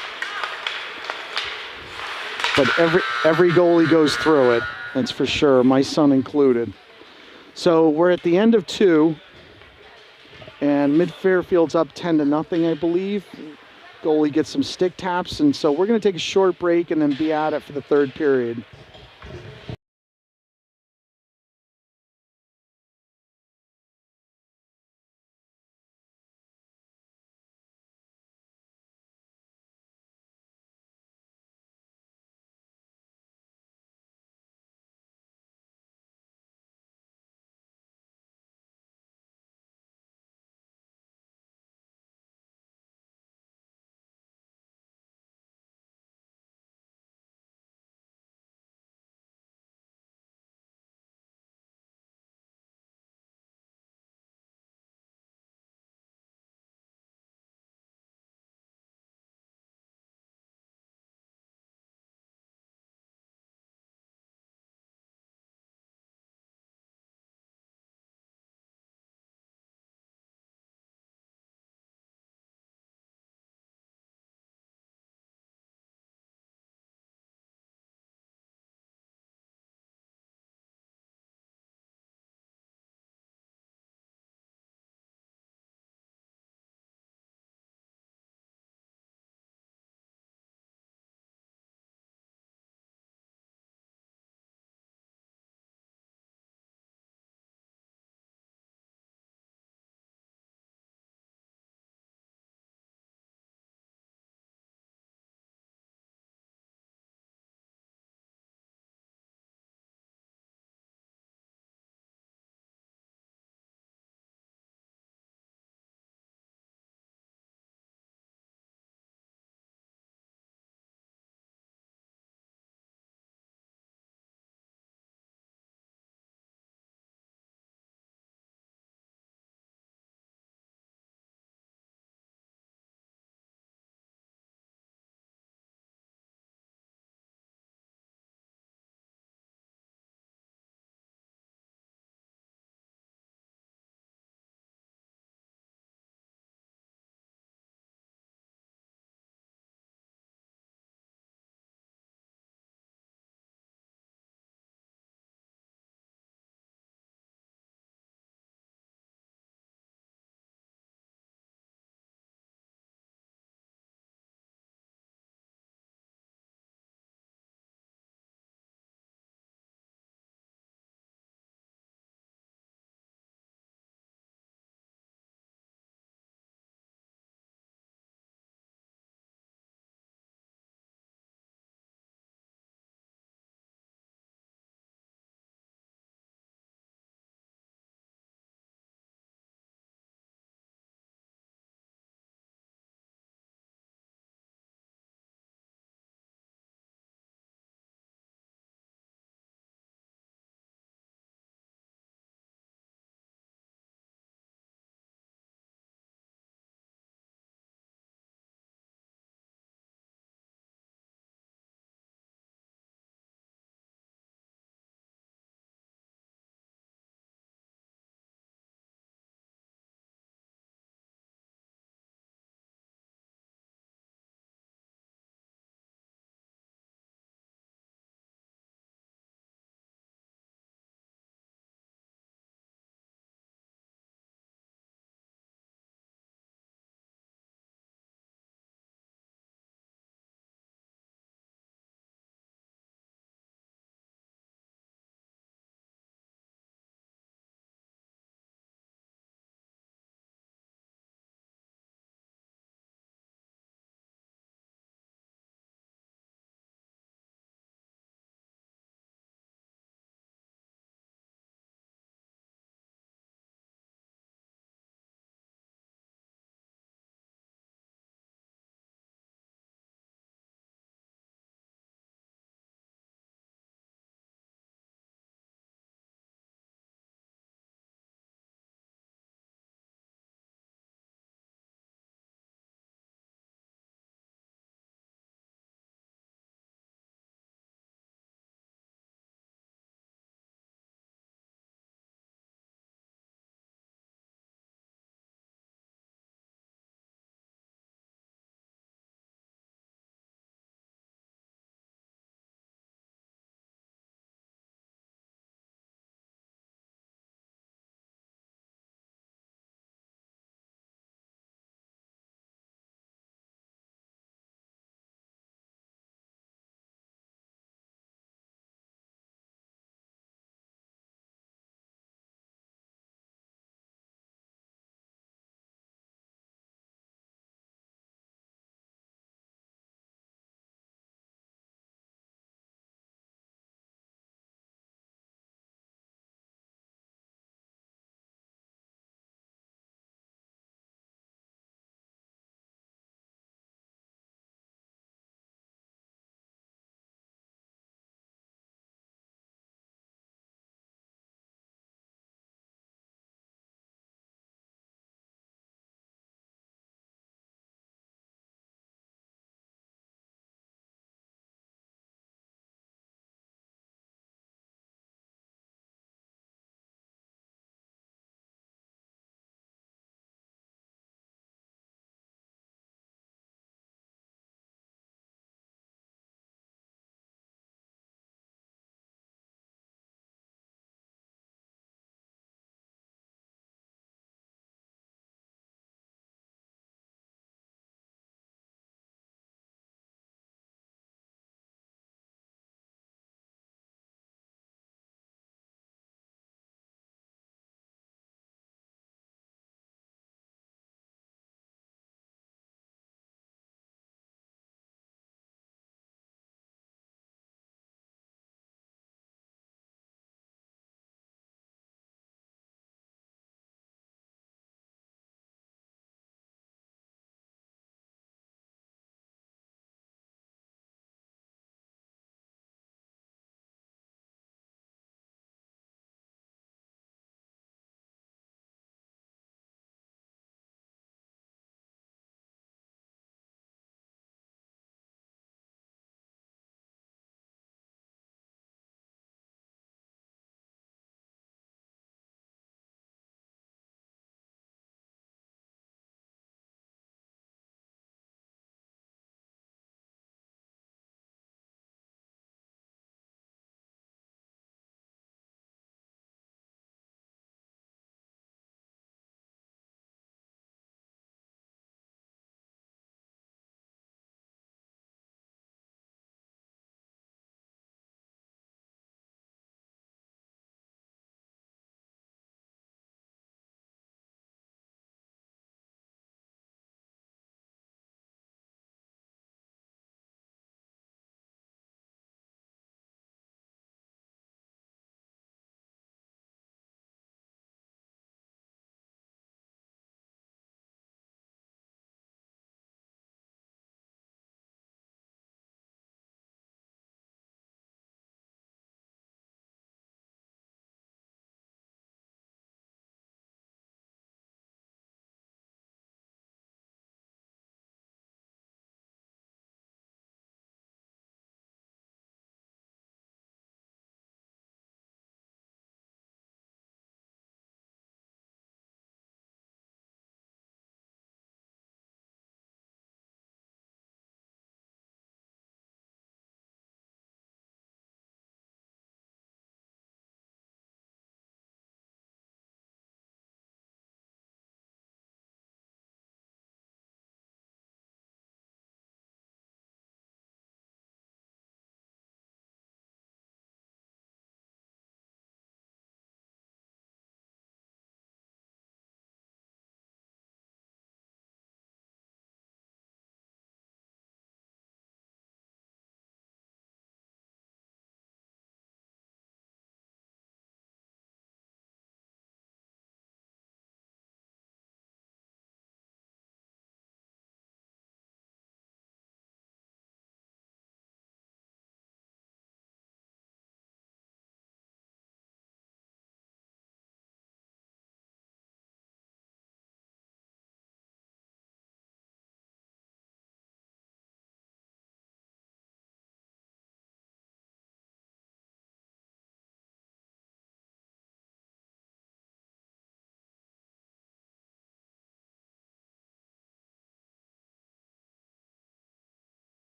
But every goalie goes through it. That's for sure. My son included. So we're at the end of 2, and Mid Fairfield's up 10-0, I believe. Goalie gets some stick taps, and so we're going to take a short break and then be at it for the third period.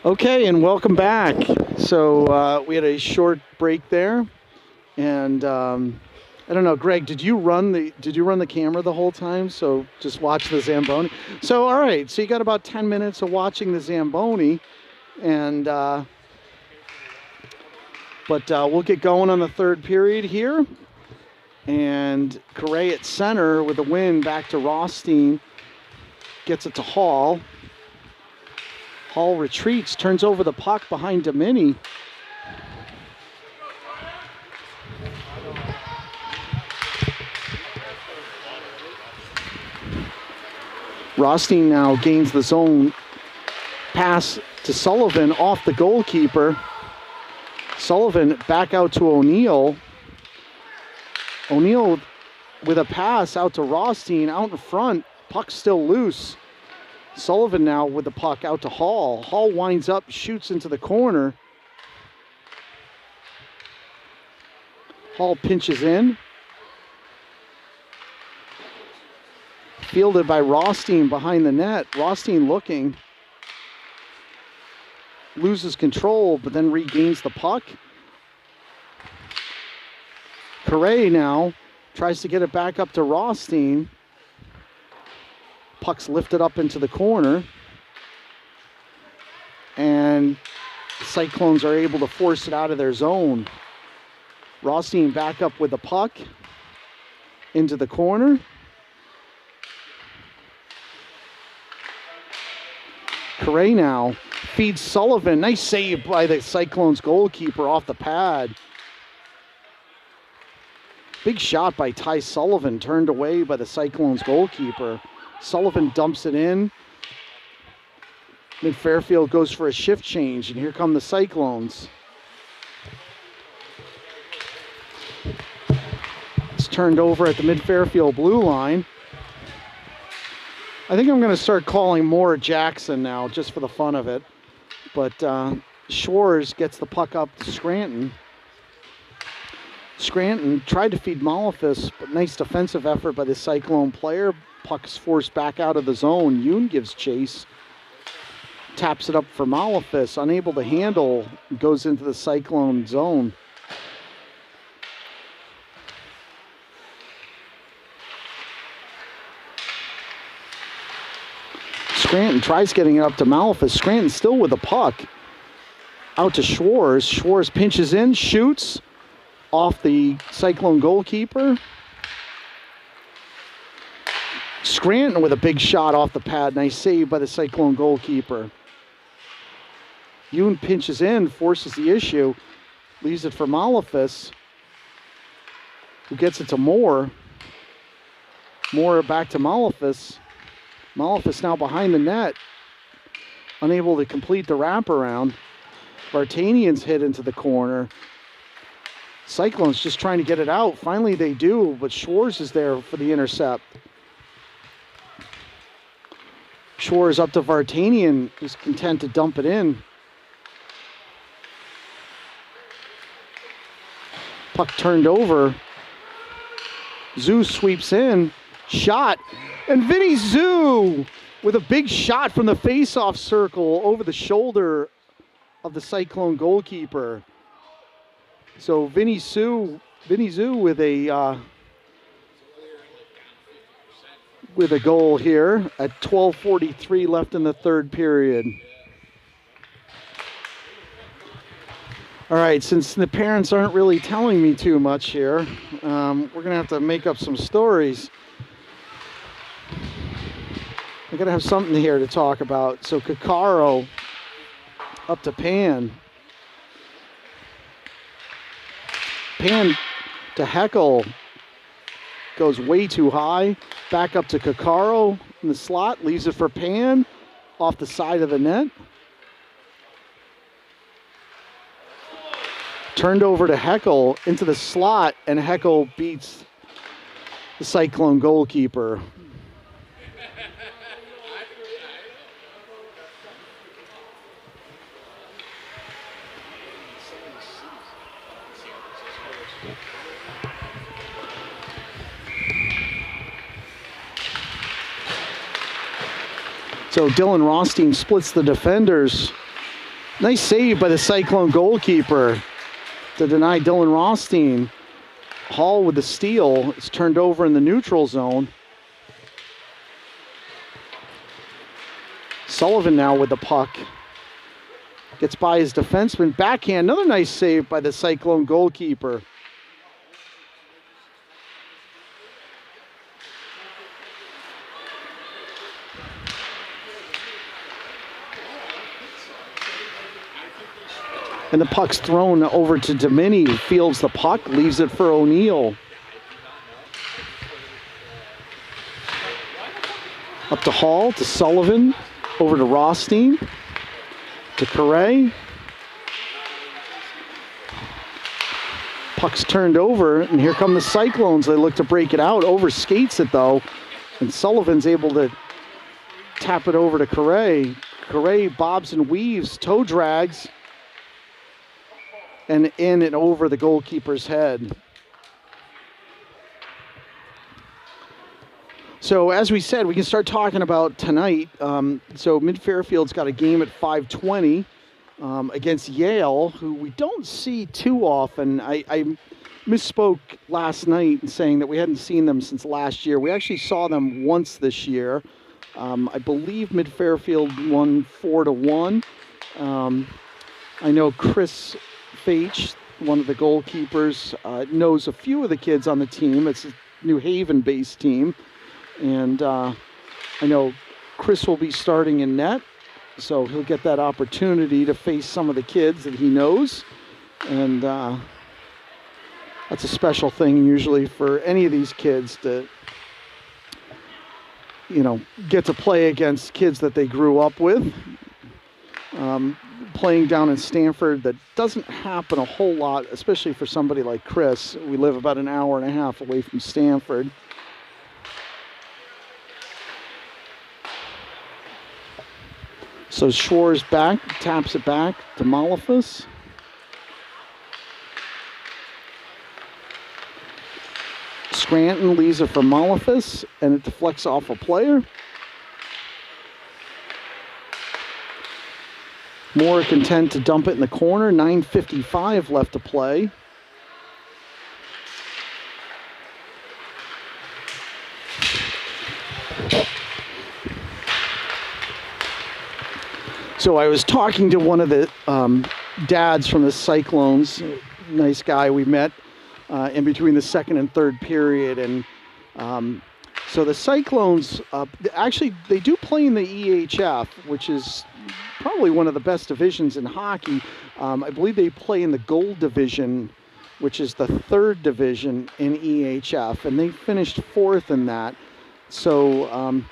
Okay, and welcome back. So we had a short break there, and I don't know, Greg, did you run the camera the whole time? So just watch the Zamboni. So all right, so you got about 10 minutes of watching the Zamboni, and we'll get going on the third period here. And Correa at center with the win back to Rothstein, gets it to Hall. Hall retreats, turns over the puck behind Domini. Rothstein now gains the zone. Pass to Sullivan off the goalkeeper. Sullivan back out to O'Neill. O'Neill with a pass out to Rothstein, out in front. Puck still loose. Sullivan now with the puck out to Hall. Hall winds up, shoots into the corner. Hall pinches in. Fielded by Rothstein behind the net. Rothstein looking. Loses control, but then regains the puck. Correa now tries to get it back up to Rothstein. Puck's lifted up into the corner. And Cyclones are able to force it out of their zone. Rothstein back up with the puck into the corner. Correa now feeds Sullivan. Nice save by the Cyclones goalkeeper off the pad. Big shot by Ty Sullivan, turned away by the Cyclones goalkeeper. Sullivan dumps it in. Mid Fairfield goes for a shift change, and here come the Cyclones. It's turned over at the mid Fairfield blue line. I think I'm going to start calling more Jackson now, just for the fun of it. But Schwarz gets the puck up to Scranton. Scranton tried to feed Malefus, but nice defensive effort by the Cyclone player. Puck's forced back out of the zone. Yoon gives chase. Taps it up for Malefus, unable to handle, goes into the Cyclone zone. Scranton tries getting it up to Malefus. Scranton still with the puck. Out to Schwarz. Schwarz pinches in, shoots off the Cyclone goalkeeper. Scranton with a big shot off the pad. Nice save by the Cyclone goalkeeper. Yoon pinches in, forces the issue. Leaves it for Malefus, who gets it to Moore. Moore back to Malefus. Malefus now behind the net. Unable to complete the wraparound. Vartanian's hit into the corner. Cyclones just trying to get it out. Finally they do, but Schwarz is there for the intercept. Schwarz up to Vartanian, who's content to dump it in. Puck turned over. Zhu sweeps in. Shot. And Vinny Zhu with a big shot from the face-off circle over the shoulder of the Cyclone goalkeeper. So Vinny Zhu with a goal here at 12:43 left in the third period. All right, since the parents aren't really telling me too much here, we're going to have to make up some stories. I got to have something here to talk about. So Kakaro up to Pan. Pan to Heckel. Goes way too high. Back up to Kakaro in the slot. Leaves it for Pan. Off the side of the net. Turned over to Heckel into the slot, and Heckel beats the Cyclone goalkeeper. So Dylan Rothstein splits the defenders Nice save by the Cyclone goalkeeper to deny Dylan Rothstein. Hall with the steal. It's turned over in the neutral zone. Sullivan now with the puck. Gets by his defenseman. Backhand. Another nice save by the Cyclone goalkeeper. And the puck's thrown over to Domini, who fields the puck, leaves it for O'Neill. Up to Hall, to Sullivan, over to Rothstein, to Correa. Puck's turned over, and here come the Cyclones. They look to break it out, overskates it though, and Sullivan's able to tap it over to Correa. Correa bobs and weaves, toe drags, and in and over the goalkeeper's head. So as we said, we can start talking about tonight. So Mid-Fairfield's got a game at 5:20 against Yale, who we don't see too often. I misspoke last night in saying that we hadn't seen them since last year. We actually saw them once this year. I believe Mid-Fairfield won 4-1. I know Chris Faich, one of the goalkeepers, knows a few of the kids on the team. It's a New Haven-based team. And I know Chris will be starting in net, so he'll get that opportunity to face some of the kids that he knows. And that's a special thing usually for any of these kids to, you know, get to play against kids that they grew up with. Playing down in Stanford, that doesn't happen a whole lot, especially for somebody like Chris. We live about an hour and a half away from Stanford. So Schwar's back, taps it back to Malafis. Scranton leaves it for Malafis, and it deflects off a player. Moore content to dump it in the corner. 9:55 left to play. So I was talking to one of the dads from the Cyclones, nice guy we met in between the second and third period. And so the Cyclones, actually, they do play in the EHF, which is probably one of the best divisions in hockey. I believe they play in the Gold Division, which is the third division in EHF, and they finished fourth in that. So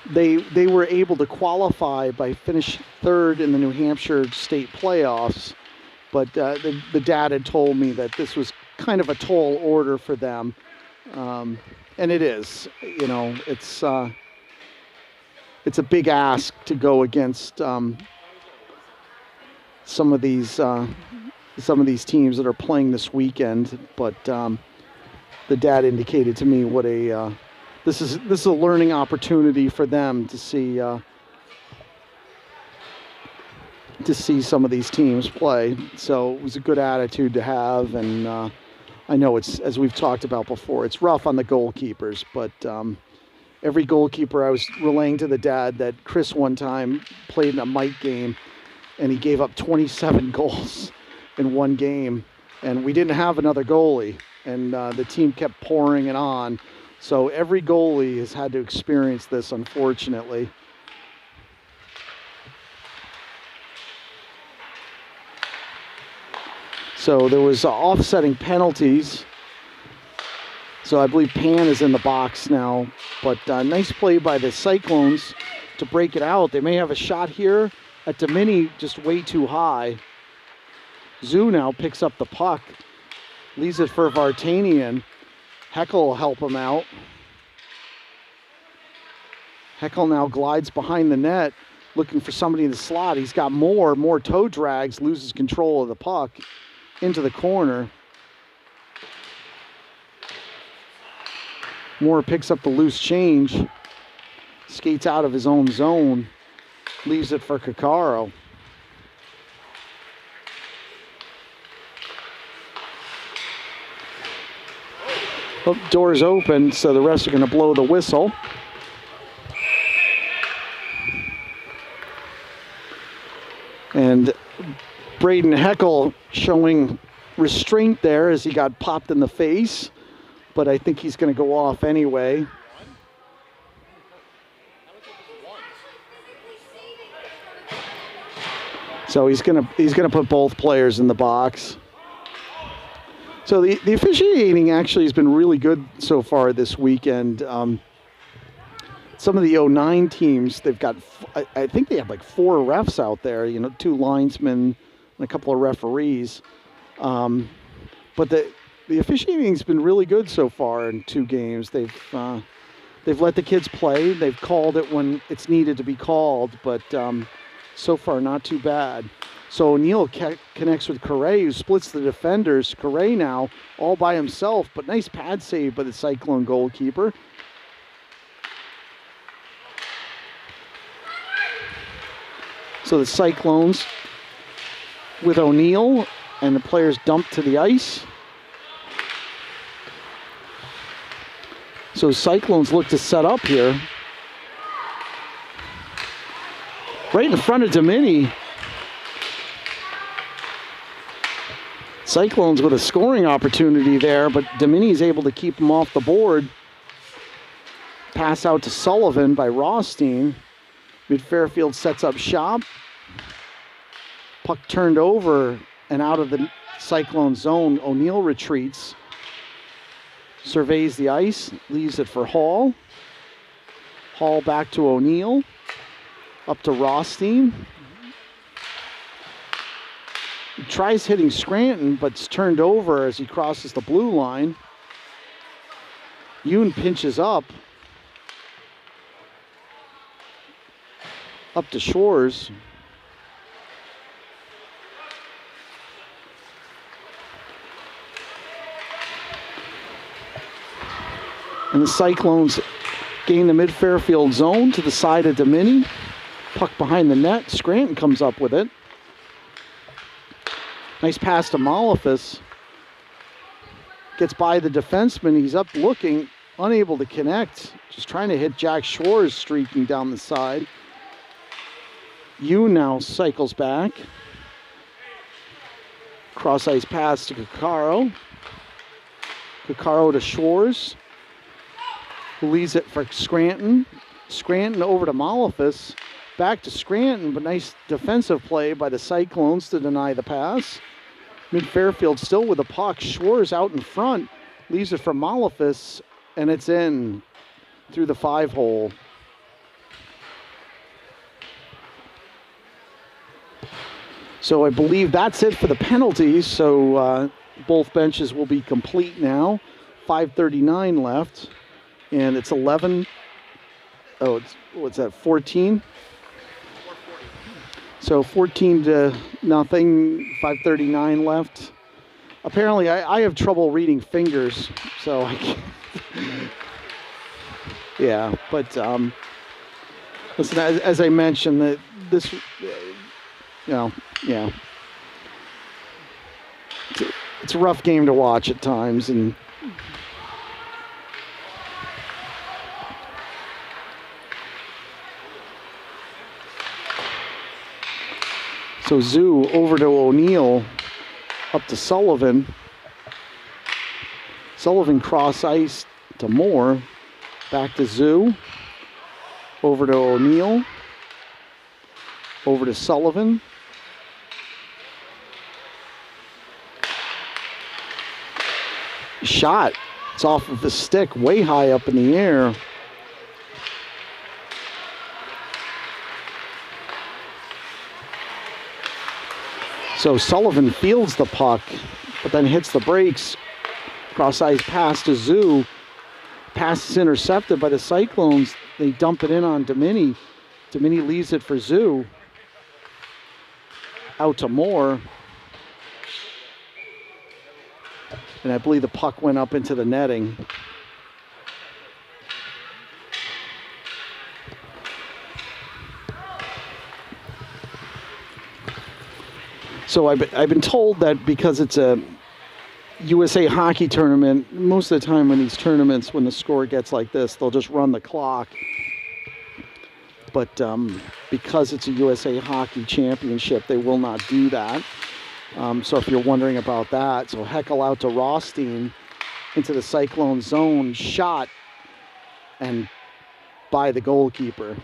they were able to qualify by finishing third in the New Hampshire state playoffs. But the dad had told me that this was kind of a tall order for them, and it is. You know, it's a big ask to go against some of these teams that are playing this weekend. But the dad indicated to me what a this is a learning opportunity for them to see some of these teams play. So it was a good attitude to have, and I know it's, as we've talked about before, it's rough on the goalkeepers, but every goalkeeper, I was relaying to the dad that Chris one time played in a Mike game and he gave up 27 goals in one game, and we didn't have another goalie, and the team kept pouring it on. So every goalie has had to experience this, unfortunately. So there was offsetting penalties. So I believe Pan is in the box now. But nice play by the Cyclones to break it out. They may have a shot here at Domini, just way too high. Zoo now picks up the puck. Leaves it for Vartanian. Heckel will help him out. Heckel now glides behind the net, looking for somebody in the slot. He's got more toe drags, loses control of the puck into the corner. Moore picks up the loose change, skates out of his own zone, leaves it for Kakaro. Oh, doors open, so the refs are going to blow the whistle. And Braden Heckel showing restraint there as he got popped in the face, but I think he's going to go off anyway. So he's gonna put both players in the box. So the officiating actually has been really good so far this weekend. Some of the 09 teams, they've got, I think they have like 4 refs out there, 2 linesmen and a couple of referees. But the officiating's been really good so far in 2 games. They've let the kids play. They've called it when it's needed to be called, but so far not too bad. So O'Neill connects with Correa, who splits the defenders. Correa now all by himself, but nice pad save by the Cyclone goalkeeper. So the Cyclones with O'Neill, and the players dumped to the ice. So Cyclones look to set up here. Right in front of Domini. Cyclones with a scoring opportunity there, but Domini is able to keep him off the board. Pass out to Sullivan by Rothstein. Mid Fairfield sets up shop. Puck turned over and out of the Cyclone zone. O'Neill retreats. Surveys the ice, leaves it for Hall. Hall back to O'Neill. Up to Rothstein. He tries hitting Scranton, but it's turned over as he crosses the blue line. Yoon pinches up. Up to Shores. And the Cyclones gain the mid-Fairfield zone to the side of Domini. Puck behind the net. Scranton comes up with it. Nice pass to Malafis. Gets by the defenseman. He's up looking, unable to connect. Just trying to hit Jack Shores streaking down the side. Yu now cycles back. Cross-ice pass to Kakaro. Kakaro to Shores, who leaves it for Scranton. Scranton over to Malafis. Back to Scranton, but nice defensive play by the Cyclones to deny the pass. Mid-Fairfield still with the puck. Shores out in front. Leaves it for Malafis, and it's in through the 5-hole. So I believe that's it for the penalties. So both benches will be complete now. 5:39 left. And it's 11. Oh, what's that, 14? So 14-0, 5:39 left. Apparently, I have trouble reading fingers, so I can't. Yeah, but listen, as I mentioned, that this, yeah. It's a rough game to watch at times, and so Zoo over to O'Neill, up to Sullivan. Sullivan cross ice to Moore, back to Zoo, over to O'Neill, over to Sullivan. Shot, it's off of the stick, way high up in the air. So Sullivan fields the puck, but then hits the brakes. Cross-ice pass to Zoo. Pass is intercepted by the Cyclones. They dump it in on Domini. Domini leaves it for Zoo. Out to Moore. And I believe the puck went up into the netting. So I've been told that because it's a USA hockey tournament, most of the time in these tournaments, when the score gets like this, they'll just run the clock. But because it's a USA hockey championship, they will not do that. So if you're wondering about that, so Heckel out to Rothstein into the Cyclone zone, shot and by the goalkeeper.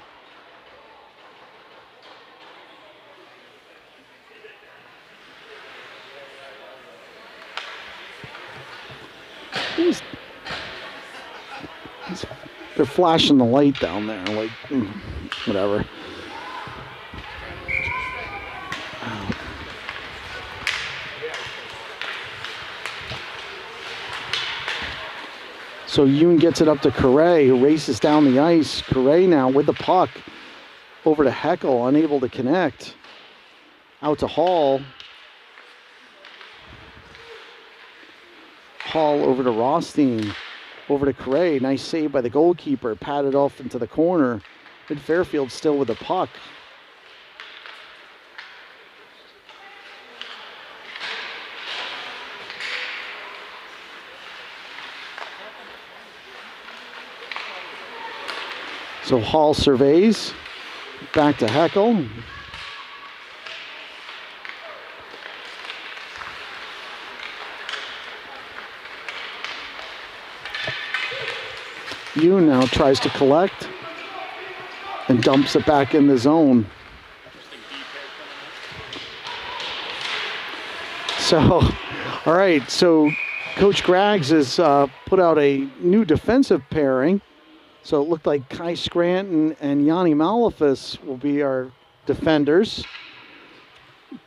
They're flashing the light down there, like, whatever. So Yoon gets it up to Correa, who races down the ice. Correa now with the puck over to Heckel, unable to connect. Out to Hall. Hall over to Rothstein. Over to Correa. Nice save by the goalkeeper. Patted off into the corner. Mid Fairfield still with the puck. So Hall surveys, back to Heckel. Yoon now tries to collect and dumps it back in the zone. So, all right, so Coach Graggs has put out a new defensive pairing. So it looked like Kai Scranton and Yanni Malafis will be our defenders.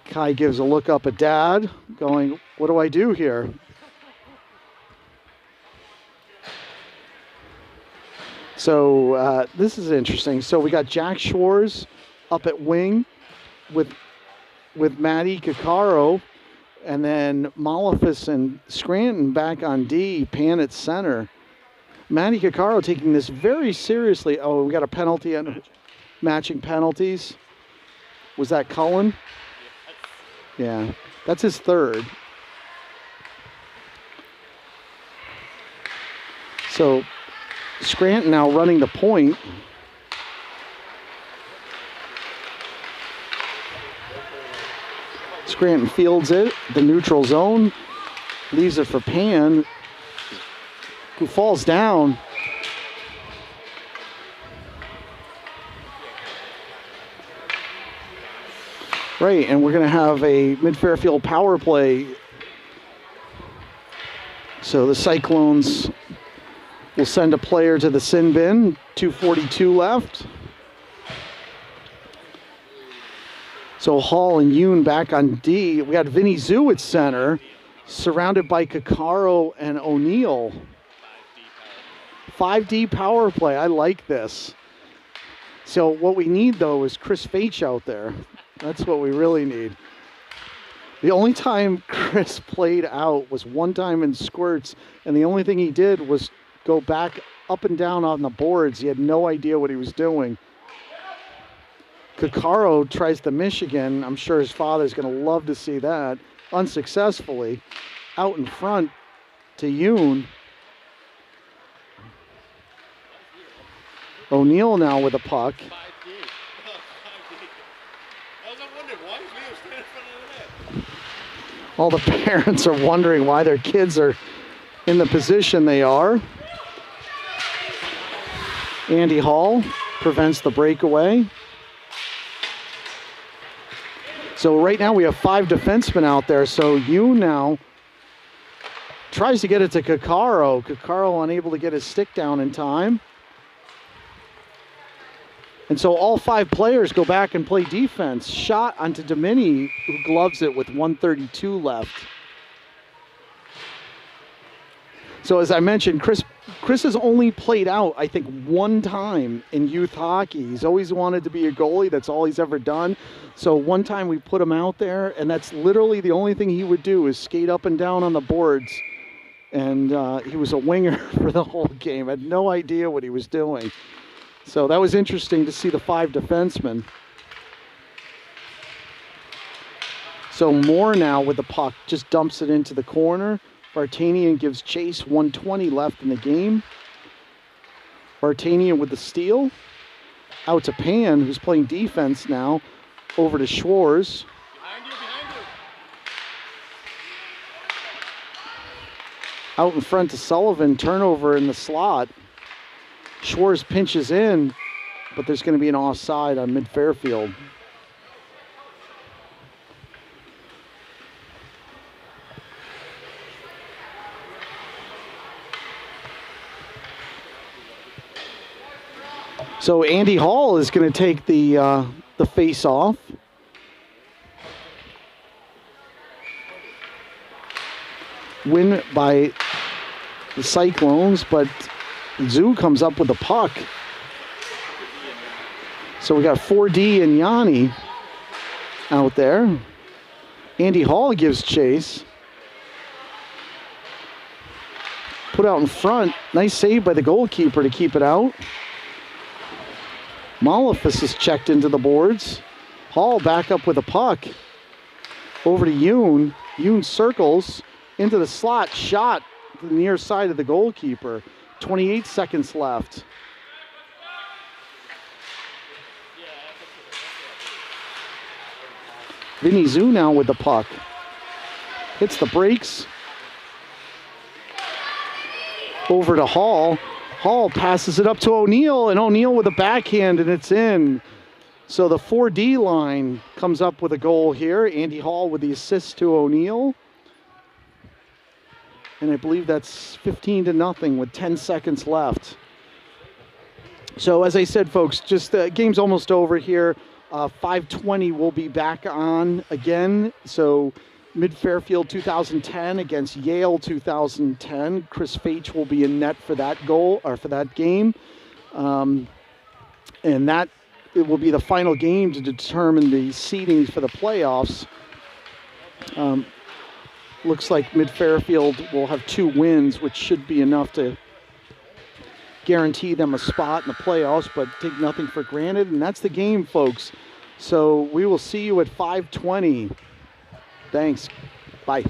Kai gives a look up at Dad, going, what do I do here? So this is interesting. So we got Jack Shores up at wing with Matty Caccaro, and then Malafis and Scranton back on D, Pan at center. Matty Caccaro taking this very seriously. Oh, we got a penalty and matching penalties. Was that Cullen? Yeah, that's his third. So Scranton now running the point. Scranton fields it, the neutral zone, leaves it for Pan, who falls down. Right, and we're going to have a mid-Fairfield power play. So the Cyclones will send a player to the sin bin, 2:42 left. So Hall and Yoon back on D. We got Vinny Zhu at center, surrounded by Caccaro and O'Neill. 5D power play. I like this. So what we need, though, is Chris Faich out there. That's what we really need. The only time Chris played out was one time in squirts, and the only thing he did was go back up and down on the boards. He had no idea what he was doing. Caccaro tries the Michigan. I'm sure his father's going to love to see that. Unsuccessfully. Out in front to Yoon. O'Neill now with a puck. All the parents are wondering why their kids are in the position they are. Andy Hall prevents the breakaway. So right now we have 5 defensemen out there. So Yoon now tries to get it to Caccaro. Caccaro unable to get his stick down in time. And so all 5 players go back and play defense. Shot onto Domini, who gloves it with 1:32 left. So as I mentioned, Chris has only played out, I think, 1 time in youth hockey. He's always wanted to be a goalie. That's all he's ever done. So one time we put him out there, and that's literally the only thing he would do is skate up and down on the boards. And he was a winger for the whole game. Had no idea what he was doing. So that was interesting to see the 5 defensemen. So Moore now with the puck just dumps it into the corner. Vartanian gives chase, 1:20 left in the game. Vartanian with the steal. Out to Pan, who's playing defense now. Over to Schwarz. Behind you. Out in front to Sullivan, turnover in the slot. Schwarz pinches in, but there's going to be an offside on mid-Fairfield. So Andy Hall is going to take the face-off. Win by the Cyclones, but Zoo comes up with the puck. So we got 4D and Yanni out there. Andy Hall gives chase. Put out in front. Nice save by the goalkeeper to keep it out. Malefus is checked into the boards. Hall back up with a puck. Over to Yoon. Yoon circles into the slot. Shot to the near side of the goalkeeper. 28 seconds left. Vinny Zoo now with the puck. Hits the brakes. Over to Hall. Hall passes it up to O'Neill, and O'Neill with a backhand, and it's in. So the 4D line comes up with a goal here. Andy Hall with the assist to O'Neill. And I believe that's 15-0 with 10 seconds left. So as I said, folks, just the game's almost over here. 5:20 will be back on again. So Mid-Fairfield 2010 against Yale 2010. Chris Faich will be in net for that goal, or for that game. And that it will be the final game to determine the seedings for the playoffs. Looks like Mid-Fairfield will have 2 wins, which should be enough to guarantee them a spot in the playoffs, but take nothing for granted. And that's the game, folks. So we will see you at 5:20. Thanks. Bye.